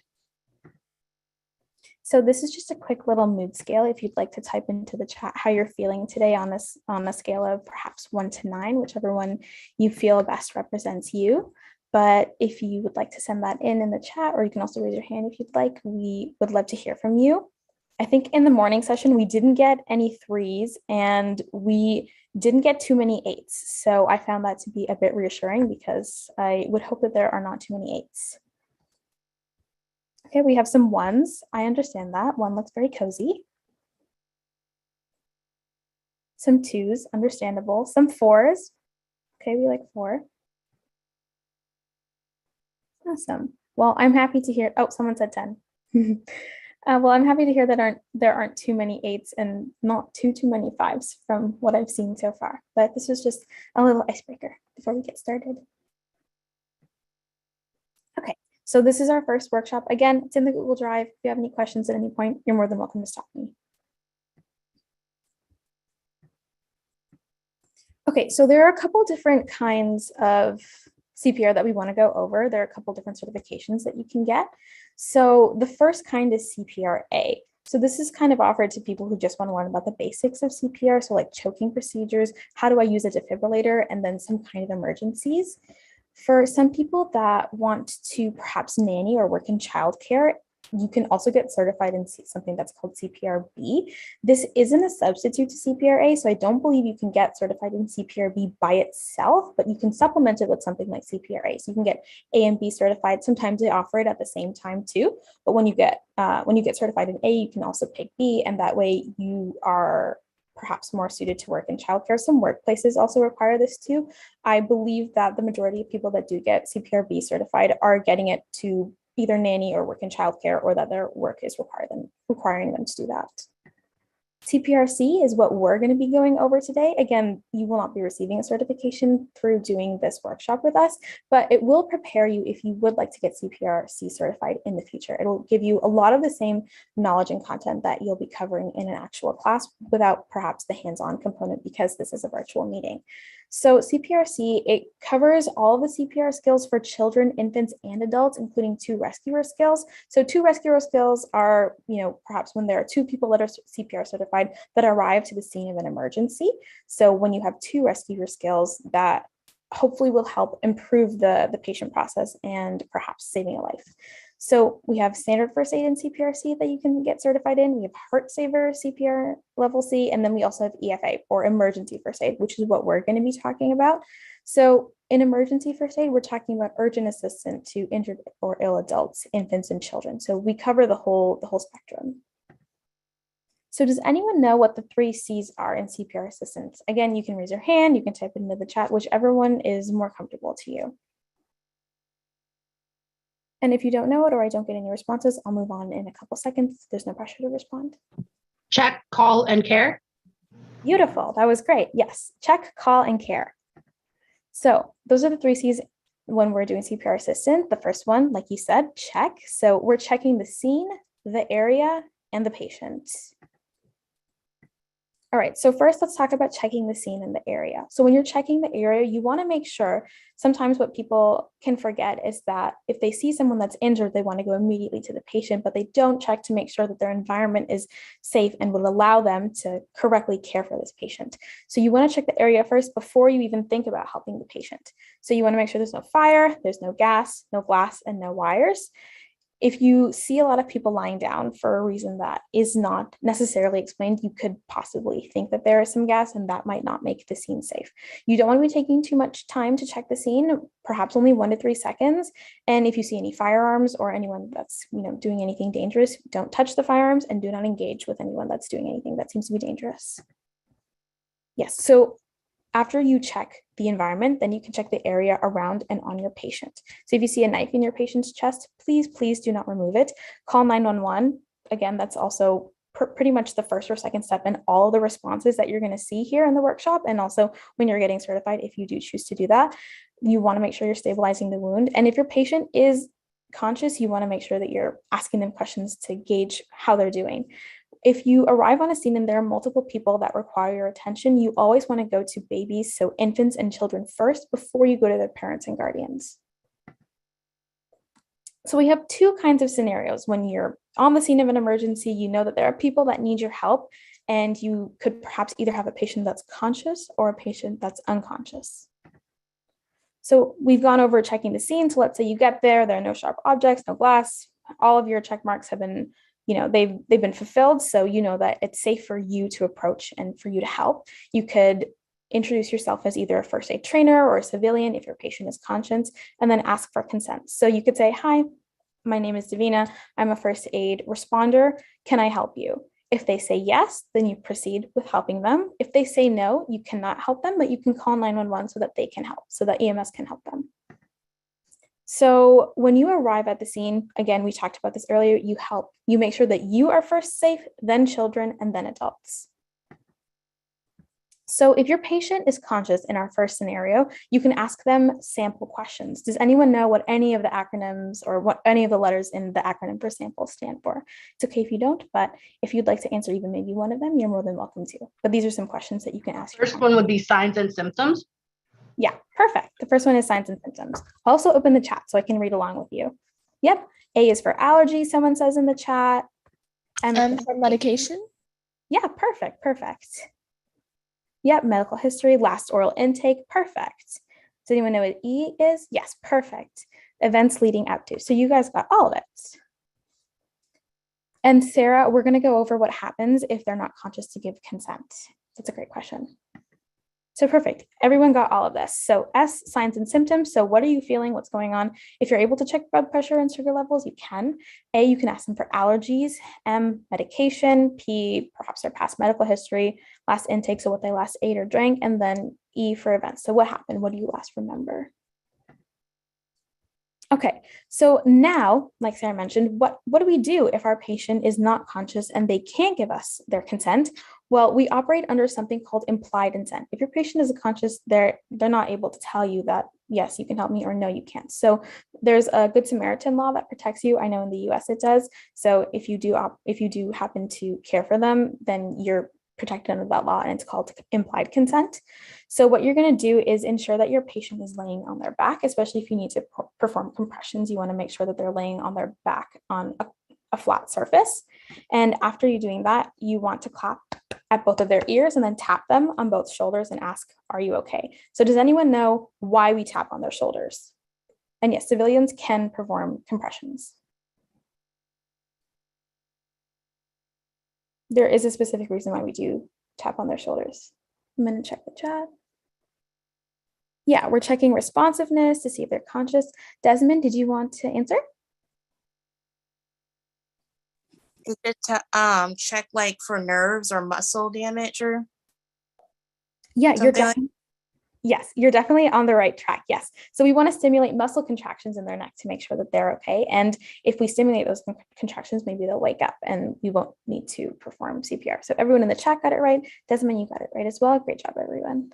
So this is just a quick little mood scale. If you'd like to type into the chat how you're feeling today on a scale of perhaps 1 to 9, whichever one you feel best represents you. But if you would like to send that in the chat, or you can also raise your hand if you'd like, we would love to hear from you. I think in the morning session, we didn't get any 3s and we didn't get too many 8s. So I found that to be a bit reassuring because I would hope that there are not too many 8s. Okay, we have some 1s. I understand that. 1 looks very cozy. Some 2s, understandable. Some 4s. Okay, we like 4. Awesome. Well, I'm happy to hear. Oh, someone said 10. Well, I'm happy to hear that there aren't too many 8s and not too many 5s from what I've seen so far. But this was just a little icebreaker before we get started. Okay, so this is our first workshop. Again, it's in the Google Drive. If you have any questions at any point, you're more than welcome to stop me. Okay, so there are a couple different kinds of CPR that we want to go over. There are a couple different certifications that you can get. So the first kind is CPRA. So this is kind of offered to people who just want to learn about the basics of CPR. So like choking procedures, how do I use a defibrillator, and then some kind of emergencies. For some people that want to perhaps nanny or work in childcare, you can also get certified in something that's called CPRB. This isn't a substitute to CPRA, so I don't believe you can get certified in CPRB by itself, but you can supplement it with something like CPRA. So you can get A and B certified. Sometimes they offer it at the same time too, but when you get certified in A, you can also pick B, and that way you are perhaps more suited to work in childcare. Some workplaces also require this too. I believe that the majority of people that do get CPRB certified are getting it to either nanny or work in childcare, or that their work is requiring them to do that. CPRC is what we're going to be going over today. Again, you will not be receiving a certification through doing this workshop with us, but it will prepare you if you would like to get CPRC certified in the future. It'll give you a lot of the same knowledge and content that you'll be covering in an actual class without perhaps the hands-on component, because this is a virtual meeting. So CPRC, it covers all of the CPR skills for children, infants, and adults, including 2 rescuer skills. So 2 rescuer skills are, perhaps when there are 2 people that are CPR certified that arrive to the scene of an emergency. So when you have 2 rescuer skills, that hopefully will help improve the patient process and perhaps saving a life. So we have standard first aid in CPRC that you can get certified in. We have heart saver CPR level C, and then we also have EFA, or emergency first aid, which is what we're going to be talking about. So in emergency first aid, we're talking about urgent assistance to injured or ill adults, infants, and children. So we cover the whole spectrum. So does anyone know what the 3 C's are in CPR assistance? Again, you can raise your hand, you can type it into the chat, whichever one is more comfortable to you. And if you don't know it or I don't get any responses, I'll move on in a couple seconds. There's no pressure to respond. Check, call, and care. Beautiful. That was great. Yes. Check, call, and care. So those are the 3 C's when we're doing CPR assistant. The first one, like you said, check. So we're checking the scene, the area, and the patient. All right, so first let's talk about checking the scene and the area. So when you're checking the area, you want to make sure, sometimes what people can forget is that if they see someone that's injured, they want to go immediately to the patient, but they don't check to make sure that their environment is safe and will allow them to correctly care for this patient. So you want to check the area first before you even think about helping the patient. So you want to make sure there's no fire, there's no gas, no glass, and no wires. If you see a lot of people lying down for a reason that is not necessarily explained, you could possibly think that there is some gas, and that might not make the scene safe. You don't want to be taking too much time to check the scene, perhaps only 1 to 3 seconds. And if you see any firearms or anyone that's doing anything dangerous, don't touch the firearms and do not engage with anyone that's doing anything that seems to be dangerous. Yes, so after you check the environment, then you can check the area around and on your patient. So if you see a knife in your patient's chest, please do not remove it. Call 911. Again, that's also pretty much the first or second step in all the responses that you're going to see here in the workshop. And also when you're getting certified, if you do choose to do that, you want to make sure you're stabilizing the wound. And if your patient is conscious, you want to make sure that you're asking them questions to gauge how they're doing. If you arrive on a scene and there are multiple people that require your attention, you always want to go to babies, so infants and children first, before you go to their parents and guardians. So we have 2 kinds of scenarios. When you're on the scene of an emergency, you know that there are people that need your help, and you could perhaps either have a patient that's conscious or a patient that's unconscious. So we've gone over checking the scene. So let's say you get there are no sharp objects, no glass, all of your check marks have been they've been fulfilled. So you know that it's safe for you to approach and for you to help. You could introduce yourself as either a first aid trainer or a civilian if your patient is conscious, and then ask for consent. So you could say, "Hi, my name is Davina. I'm a first aid responder. Can I help you?" If they say yes, then you proceed with helping them. If they say no, you cannot help them, but you can call 911 so that they can help, so that EMS can help them. So when you arrive at the scene, again, we talked about this earlier, you make sure that you are first safe, then children, and then adults. So if your patient is conscious in our first scenario, you can ask them sample questions. Does anyone know what any of the acronyms or what any of the letters in the acronym for sample stand for? It's okay if you don't, but if you'd like to answer even maybe one of them, you're more than welcome to. But these are some questions that you can ask. First one would be signs and symptoms. Yeah, perfect. The first one is signs and symptoms. I'll also open the chat so I can read along with you. Yep. A is for allergy, someone says in the chat. And for medication? Yeah, perfect. Yep, medical history, last oral intake, perfect. Does anyone know what E is? Yes, perfect. Events leading up to. So you guys got all of it. And Sarah, we're going to go over what happens if they're not conscious to give consent. That's a great question. So perfect. Everyone got all of this. So S, signs and symptoms. So what are you feeling? What's going on? If you're able to check blood pressure and sugar levels, you can. A, you can ask them for allergies. M, medication. P, perhaps their past medical history. Last intake, so what they last ate or drank. And then E for events. So what happened? What do you last remember? Okay, so now, like Sarah mentioned, what do we do if our patient is not conscious and they can't give us their consent? Well, we operate under something called implied consent. If your patient is conscious, they're not able to tell you that, yes, you can help me, or no, you can't. So there's a Good Samaritan law that protects you. I know in the US it does. So if you do happen to care for them, then you're protected under that law, and it's called implied consent. So what you're going to do is ensure that your patient is laying on their back, especially if you need to perform compressions. You want to make sure that they're laying on their back on a flat surface. And after you're doing that, you want to clap at both of their ears and then tap them on both shoulders and ask, are you okay? So does anyone know why we tap on their shoulders? And yes, civilians can perform compressions. There is a specific reason why we do tap on their shoulders. I'm going to check the chat. Yeah, we're checking responsiveness to see if they're conscious. Desmond, did you want to answer? Is it to check like for nerves or muscle damage or Yeah, something? Yes, you're definitely on the right track. Yes. So we want to stimulate muscle contractions in their neck to make sure that they're okay. And if we stimulate those contractions, maybe they'll wake up and we won't need to perform CPR. So everyone in the chat got it right. Desmond, you got it right as well. Great job, everyone.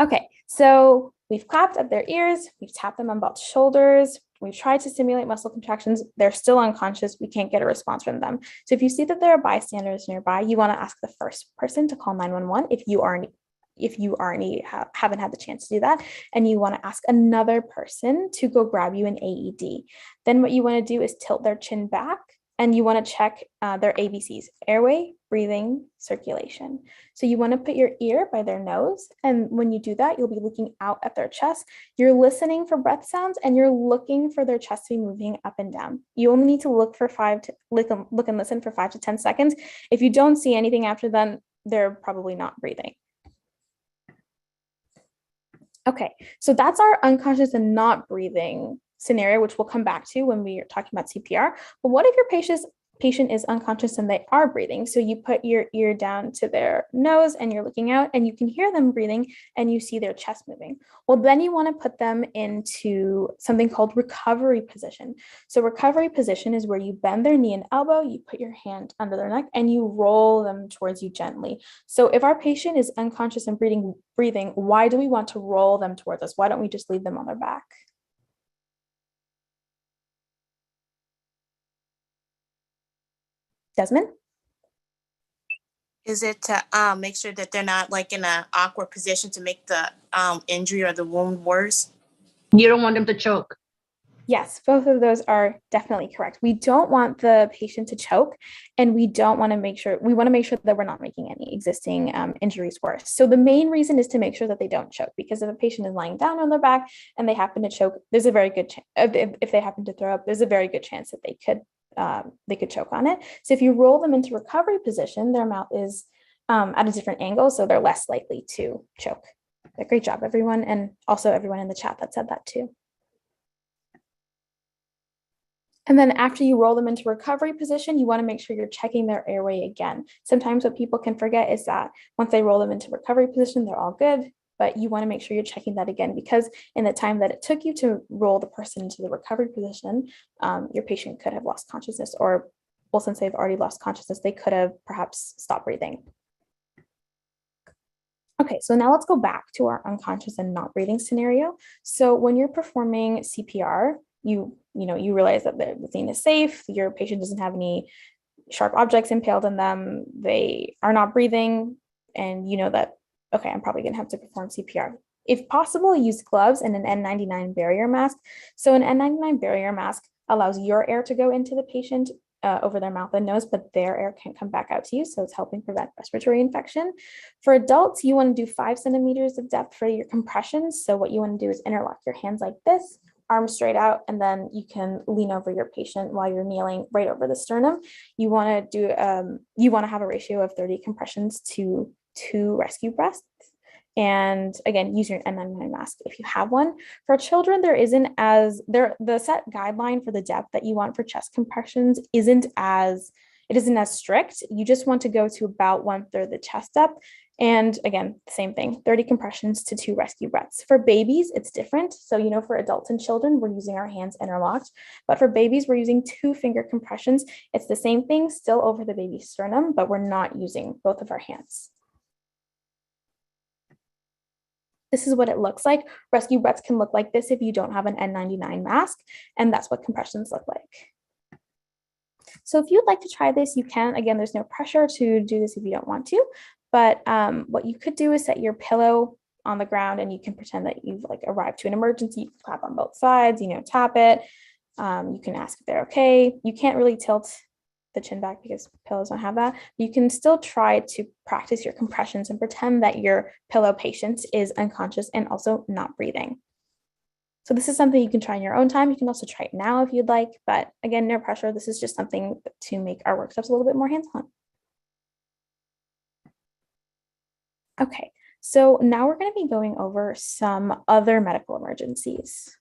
Okay, so we've clapped at their ears. We've tapped them on both shoulders. We've tried to stimulate muscle contractions. They're still unconscious. We can't get a response from them. So if you see that there are bystanders nearby, you want to ask the first person to call 911 if you haven't had the chance to do that, and you want to ask another person to go grab you an AED. Then what you want to do is tilt their chin back, and you want to check their ABCs: airway, breathing, circulation. So you want to put your ear by their nose, and when you do that, you'll be looking out at their chest. You're listening for breath sounds, and you're looking for their chest to be moving up and down. You only need to look and listen for 5 to 10 seconds. If you don't see anything after then, they're probably not breathing. Okay, so that's our unconscious and not breathing scenario, which we'll come back to when we are talking about CPR. But what if your patient is unconscious and they are breathing? So you put your ear down to their nose and you're looking out and you can hear them breathing and you see their chest moving. Well, then you want to put them into something called recovery position. So recovery position is where you bend their knee and elbow, you put your hand under their neck and you roll them towards you gently. So if our patient is unconscious and breathing, why do we want to roll them towards us? Why don't we just leave them on their back? Desmond? Is it to make sure that they're not like in an awkward position to make the injury or the wound worse? You don't want them to choke. Yes, both of those are definitely correct. We don't want the patient to choke, and we want to make sure that we're not making any existing injuries worse. So the main reason is to make sure that they don't choke, because if a patient is lying down on their back and they happen to choke, there's a very good chance, if they happen to throw up, there's a very good chance that they could choke on it. So if you roll them into recovery position, their mouth is at a different angle, so they're less likely to choke. But great job, everyone, and also everyone in the chat that said that too. And then after you roll them into recovery position, you want to make sure you're checking their airway again. Sometimes what people can forget is that once they roll them into recovery position, they're all good, but you want to make sure you're checking that again, because in the time that it took you to roll the person into the recovery position, your patient could have lost consciousness, or, well, since they've already lost consciousness, they could have perhaps stopped breathing. Okay, so now let's go back to our unconscious and not breathing scenario. So when you're performing CPR, you realize that the scene is safe, your patient doesn't have any sharp objects impaled in them, they are not breathing, and you know that, okay, I'm probably gonna have to perform CPR. If possible, use gloves and an N95 barrier mask. So an N95 barrier mask allows your air to go into the patient over their mouth and nose, but their air can't come back out to you. So it's helping prevent respiratory infection. For adults, you want to do 5 centimeters of depth for your compressions. So what you want to do is interlock your hands like this, arms straight out, and then you can lean over your patient while you're kneeling right over the sternum. You want to have a ratio of 30 compressions to 2 rescue breaths. And again, use your N95 mask if you have one. For children, the set guideline for the depth that you want for chest compressions isn't as strict. You just want to go to about 1/3 the chest depth. And again, same thing, 30 compressions to 2 rescue breaths. For babies, it's different. So, for adults and children, we're using our hands interlocked. But for babies, we're using 2 finger compressions. It's the same thing, still over the baby's sternum, but we're not using both of our hands. This is what it looks like. Rescue breaths can look like this if you don't have an N95 mask, and that's what compressions look like. So if you'd like to try this, you can. Again, there's no pressure to do this if you don't want to, but what you could do is set your pillow on the ground and you can pretend that you've arrived to an emergency. You can clap on both sides, tap it. You can ask if they're okay. You can't really tilt the chin back because pillows don't have that. You can still try to practice your compressions and pretend that your pillow patient is unconscious and also not breathing. So this is something you can try in your own time. You can also try it now if you'd like, but again, no pressure. This is just something to make our workshops a little bit more hands-on. Okay, so now we're going to be going over some other medical emergencies.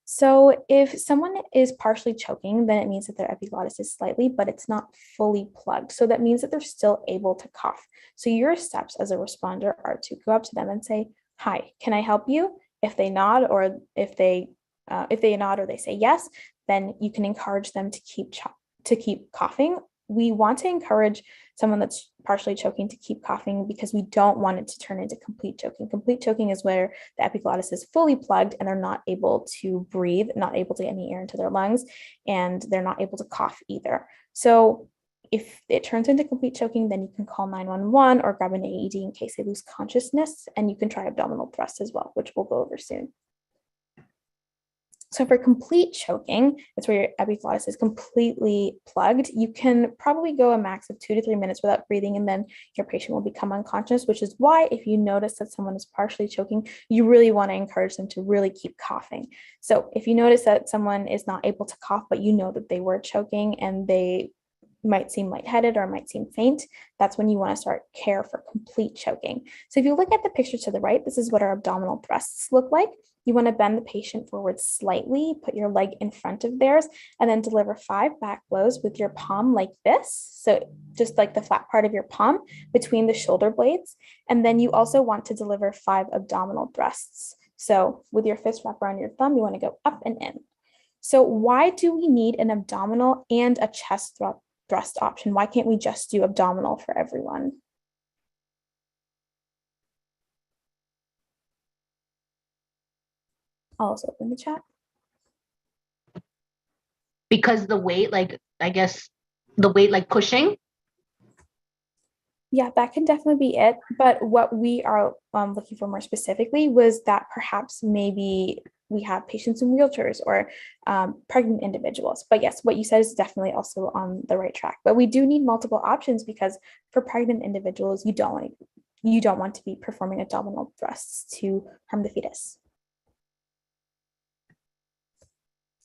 So if someone is partially choking, then it means that their epiglottis is slightly, but it's not fully plugged. So that means that they're still able to cough. So your steps as a responder are to go up to them and say, "Hi, can I help you?" If they nod, or if they nod or they say yes, then you can encourage them to keep coughing. We want to encourage someone that's partially choking to keep coughing because we don't want it to turn into complete choking. Complete choking is where the epiglottis is fully plugged and they're not able to breathe, not able to get any air into their lungs, and they're not able to cough either. So if it turns into complete choking, then you can call 911 or grab an AED in case they lose consciousness, and you can try abdominal thrust as well, which we'll go over soon. So for complete choking, it's where your epiglottis is completely plugged. You can probably go a max of 2 to 3 minutes without breathing, and then your patient will become unconscious, which is why if you notice that someone is partially choking, you really want to encourage them to really keep coughing. So if you notice that someone is not able to cough, but you know that they were choking and they might seem lightheaded or might seem faint, that's when you want to start care for complete choking. So if you look at the picture to the right, this is what our abdominal thrusts look like. You want to bend the patient forward slightly, put your leg in front of theirs, and then deliver 5 back blows with your palm like this. So just like the flat part of your palm between the shoulder blades. And then you also want to deliver 5 abdominal thrusts. So with your fist wrapped around your thumb, you want to go up and in. So why do we need an abdominal and a chest thrust option? Why can't we just do abdominal for everyone? I'll also open the chat. Because the weight, I guess the weight, pushing. Yeah, that can definitely be it. But what we are looking for more specifically was that perhaps maybe we have patients in wheelchairs or pregnant individuals. But yes, what you said is definitely also on the right track. But we do need multiple options because for pregnant individuals, you don't want to be performing abdominal thrusts to harm the fetus.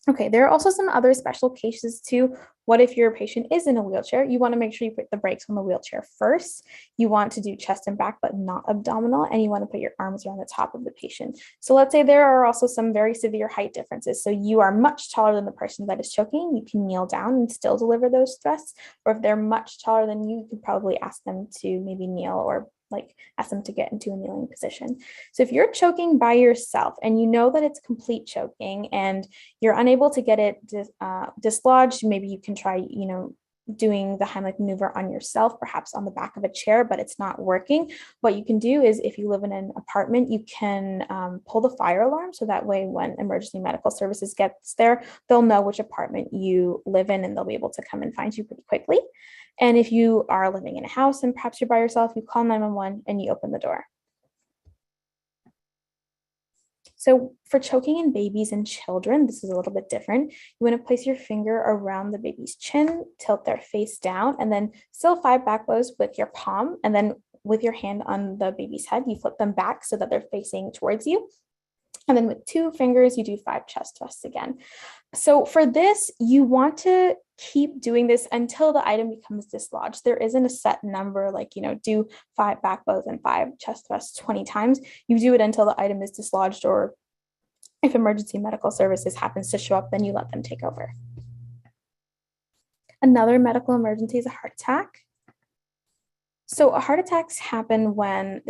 Okay, there are also some other special cases too. What if your patient is in a wheelchair? You want to make sure you put the brakes on the wheelchair first. You want to do chest and back, but not abdominal, and you want to put your arms around the top of the patient. So let's say there are also some very severe height differences. So you are much taller than the person that is choking. You can kneel down and still deliver those thrusts. Or if they're much taller than you, you could probably ask them to maybe kneel or ask them to get into a kneeling position. So if you're choking by yourself and you know that it's complete choking and you're unable to get it dislodged, maybe you can try, doing the Heimlich maneuver on yourself, perhaps on the back of a chair, but it's not working, what you can do is, if you live in an apartment, you can pull the fire alarm. So that way, when emergency medical services gets there, they'll know which apartment you live in and they'll be able to come and find you pretty quickly. And if you are living in a house and perhaps you're by yourself, you call 911 and you open the door. So for choking in babies and children, this is a little bit different. You want to place your finger around the baby's chin, tilt their face down, and then still 5 back blows with your palm. And then with your hand on the baby's head, you flip them back so that they're facing towards you. And then with 2 fingers, you do 5 chest thrusts again. So for this, you want to keep doing this until the item becomes dislodged. There isn't a set number, like, do 5 back blows and 5 chest thrusts 20 times. You do it until the item is dislodged, or if emergency medical services happens to show up, then you let them take over. Another medical emergency is a heart attack. So heart attacks happen when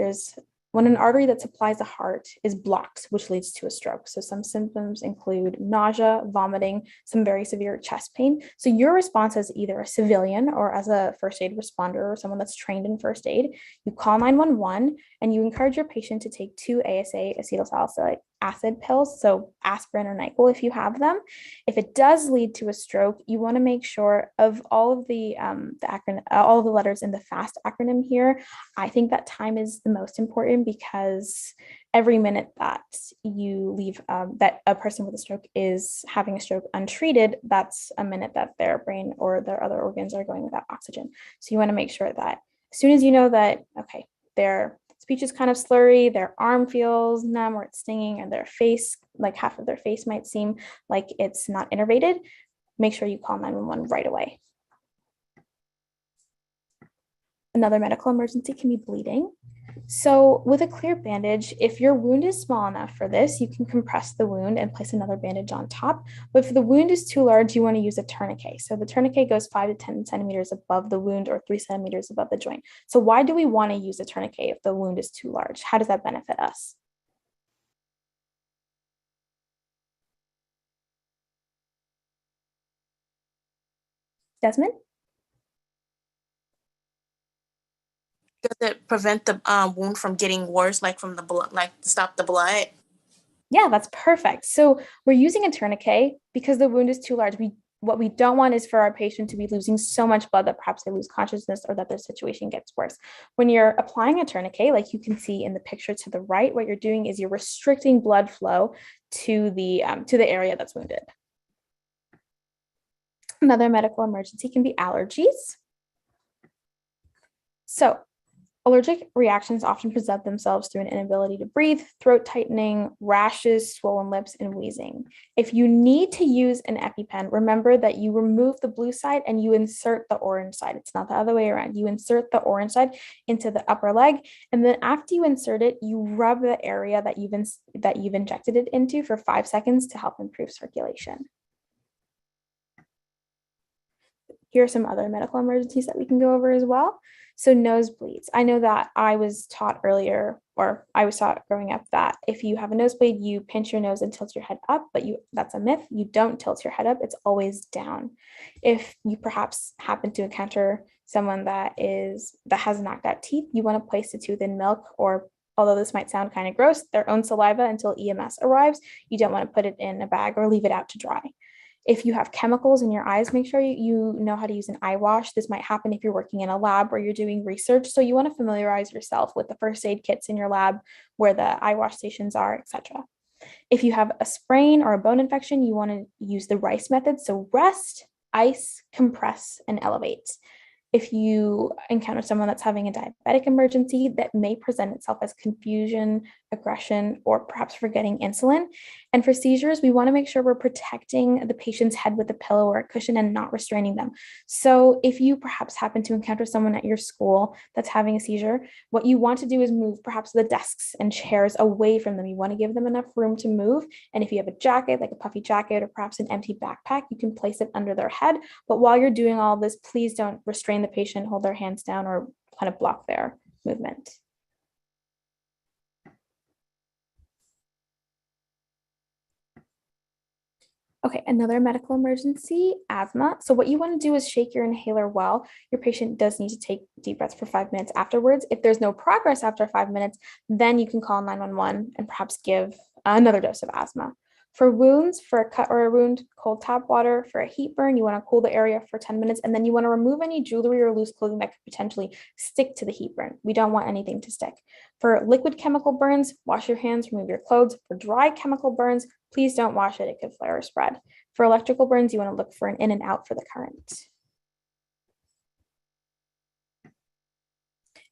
an artery that supplies the heart is blocked, which leads to a stroke. So some symptoms include nausea, vomiting, some very severe chest pain. So your response as either a civilian or as a first aid responder or someone that's trained in first aid, you call 911 and you encourage your patient to take 2 ASA, acetylsalicylic acid pills, so aspirin or NyQuil if you have them. If it does lead to a stroke, you want to make sure of all of the acronym, all of the letters in the FAST acronym here. I think that time is the most important, because every minute that you leave that a person with a stroke is having a stroke untreated, that's a minute that their brain or their other organs are going without oxygen. So you want to make sure that as soon as you know that, okay, their speech is kind of slurry, their arm feels numb or it's stinging, and their face, like half of their face might seem like it's not innervated, make sure you call 911 right away. Another medical emergency can be bleeding. So with a clear bandage, if your wound is small enough for this, you can compress the wound and place another bandage on top. But if the wound is too large, you want to use a tourniquet. So the tourniquet goes 5 to 10 centimeters above the wound or 3 centimeters above the joint. So why do we want to use a tourniquet if the wound is too large? How does that benefit us? Desmond? Does it prevent the wound from getting worse, like from the blood, like to stop the blood? Yeah, that's perfect. So we're using a tourniquet because the wound is too large. What we don't want is for our patient to be losing so much blood that perhaps they lose consciousness or that their situation gets worse. When you're applying a tourniquet, like you can see in the picture to the right, what you're doing is you're restricting blood flow to the area that's wounded. Another medical emergency can be allergies. So allergic reactions often present themselves through an inability to breathe, throat tightening, rashes, swollen lips, and wheezing. If you need to use an EpiPen, remember that you remove the blue side and you insert the orange side. It's not the other way around. You insert the orange side into the upper leg, and then after you insert it, you rub the area that you've injected it into for 5 seconds to help improve circulation. Here are some other medical emergencies that we can go over as well. So nosebleeds. I know that I was taught earlier, or I was taught growing up, that if you have a nosebleed, you pinch your nose and tilt your head up, but that's a myth. You don't tilt your head up, it's always down. If you perhaps happen to encounter someone that has knocked out teeth, you want to place the tooth in milk, or although this might sound kind of gross, their own saliva until EMS arrives. You don't want to put it in a bag or leave it out to dry. If you have chemicals in your eyes, make sure you know how to use an eye wash. This might happen if you're working in a lab or you're doing research. So you want to familiarize yourself with the first aid kits in your lab, where the eye wash stations are, etc. If you have a sprain or a bone infection, you want to use the RICE method. So rest, ice, compress, and elevate. If you encounter someone that's having a diabetic emergency, that may present itself as confusion, aggression, or perhaps forgetting insulin. And for seizures, we want to make sure we're protecting the patient's head with a pillow or a cushion and not restraining them. So if you perhaps happen to encounter someone at your school that's having a seizure, what you want to do is move perhaps the desks and chairs away from them. You want to give them enough room to move. And if you have a jacket, like a puffy jacket or perhaps an empty backpack, you can place it under their head. But while you're doing all this, please don't restrain the patient, hold their hands down, or kind of block their movement. Okay, another medical emergency, asthma. So what you want to do is shake your inhaler well. Your patient does need to take deep breaths for 5 minutes afterwards. If there's no progress after 5 minutes, then you can call 911 and perhaps give another dose of asthma. For wounds, for a cut or a wound, cold tap water. For a heat burn, you want to cool the area for 10 minutes, and then you want to remove any jewelry or loose clothing that could potentially stick to the heat burn. We don't want anything to stick. For liquid chemical burns, wash your hands, remove your clothes. For dry chemical burns, please don't wash it. It could flare or spread. For electrical burns, you want to look for an in and out for the current.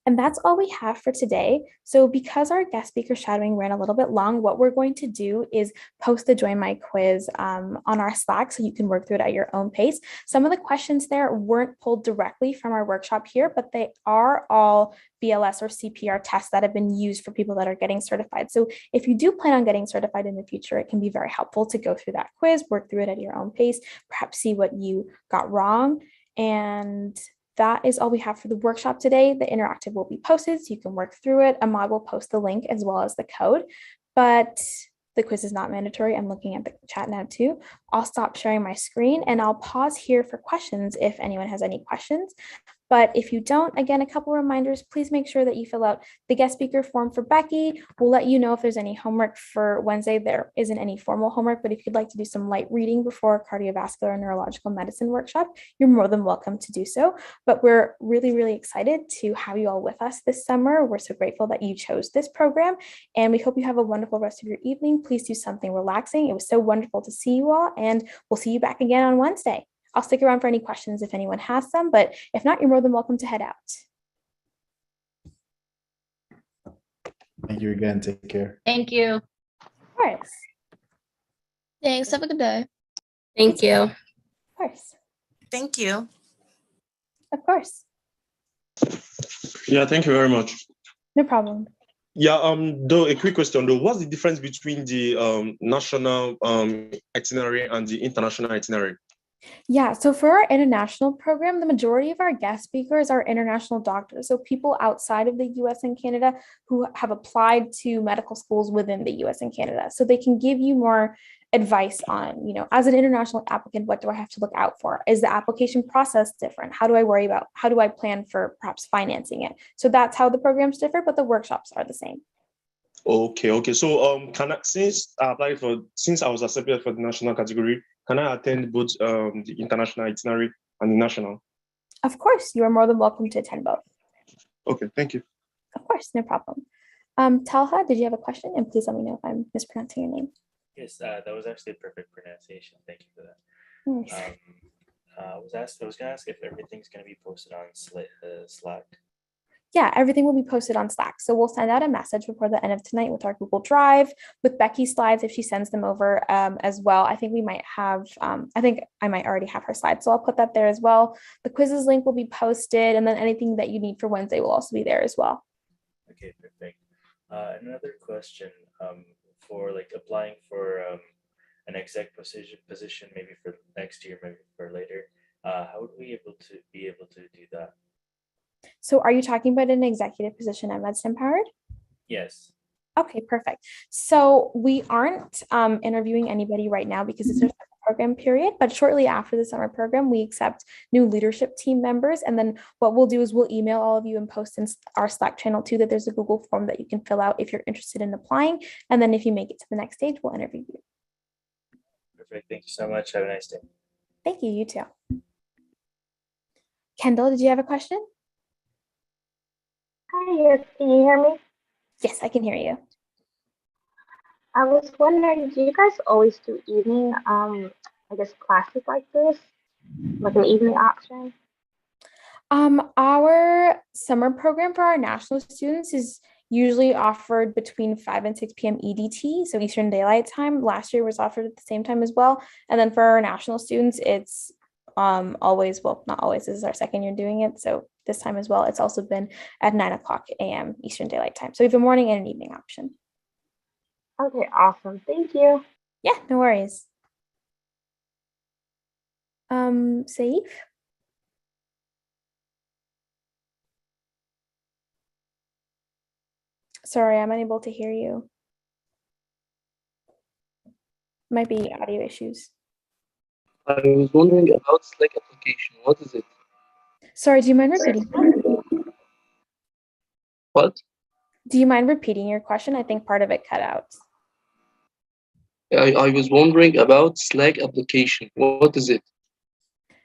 And that's all we have for today. So because our guest speaker shadowing ran a little bit long, what we're going to do is post the Join My quiz on our Slack so you can work through it at your own pace. Some of the questions there weren't pulled directly from our workshop here, but they are all BLS or CPR tests that have been used for people that are getting certified. So if you do plan on getting certified in the future, it can be very helpful to go through that quiz, work through it at your own pace, perhaps see what you got wrong. And that is all we have for the workshop today. The interactive will be posted so you can work through it. Ahmad will post the link as well as the code, but the quiz is not mandatory. I'm looking at the chat now too. I'll stop sharing my screen and I'll pause here for questions if anyone has any questions. But if you don't, again, a couple reminders, please make sure that you fill out the guest speaker form for Becky. We'll let you know if there's any homework for Wednesday. There isn't any formal homework, but if you'd like to do some light reading before a cardiovascular and neurological medicine workshop, you're more than welcome to do so. But we're really, really excited to have you all with us this summer. We're so grateful that you chose this program, and we hope you have a wonderful rest of your evening. Please do something relaxing. It was so wonderful to see you all, and we'll see you back again on Wednesday. I'll stick around for any questions if anyone has them, but if not, you're more than welcome to head out. Thank you again. Take care. Thank you. Of course. Thanks. Have a good day. Thank you. Of course. Thank you. Of course. Yeah, thank you very much. No problem. Yeah, though a quick question though, what's the difference between the national itinerary and the international itinerary? Yeah, so for our international program, the majority of our guest speakers are international doctors. So people outside of the US and Canada who have applied to medical schools within the US and Canada. So they can give you more advice on, as an international applicant, what do I have to look out for? Is the application process different? How do I plan for perhaps financing it? So that's how the programs differ, but the workshops are the same. Okay. So since I was accepted for the national category, can I attend both the international itinerary and the national? Of course, you are more than welcome to attend both. Okay, thank you. Of course, no problem. Talha, did you have a question? And please let me know if I'm mispronouncing your name. Yes, that was actually a perfect pronunciation. Thank you for that. Nice. I was going to ask if everything's going to be posted on Slack. Yeah, everything will be posted on Slack. So we'll send out a message before the end of tonight with our Google Drive, with Becky's slides if she sends them over as well. I think we might have, I think I might already have her slides, so I'll put that there as well. The quizzes link will be posted, and then anything that you need for Wednesday will also be there as well. Okay, perfect. Another question for applying for an exec position, maybe for next year, maybe for later. How would we be able to do that? So are you talking about an executive position at Bsmd Empowered? Yes. Okay, perfect. So we aren't interviewing anybody right now because it's our program period, but shortly after the summer program, we accept new leadership team members. And then what we'll do is we'll email all of you and post in our Slack channel too, that there's a Google form that you can fill out if you're interested in applying. And then if you make it to the next stage, we'll interview you. Perfect. Thank you so much. Have a nice day. Thank you. You too. Kendall, did you have a question? Hi, yes, can you hear me? Yes, I can hear you. I was wondering, do you guys always do evening, I guess, classes like this, like an evening option? Our summer program for our national students is usually offered between 5 and 6 p.m. EDT, so Eastern Daylight Time. Last year was offered at the same time as well. And then for our national students, it's always, well, not always, this is our second year doing it, so this time as well, it's also been at 9 o'clock a.m. Eastern Daylight Time. So we have a morning and an evening option. Okay, awesome. Thank you. Yeah, no worries. Saif? Sorry, I'm unable to hear you. Might be audio issues. I was wondering about Slack application. What is it? Sorry, do you mind repeating? What? Do you mind repeating your question? I think part of it cut out. I was wondering about Slack application. What is it?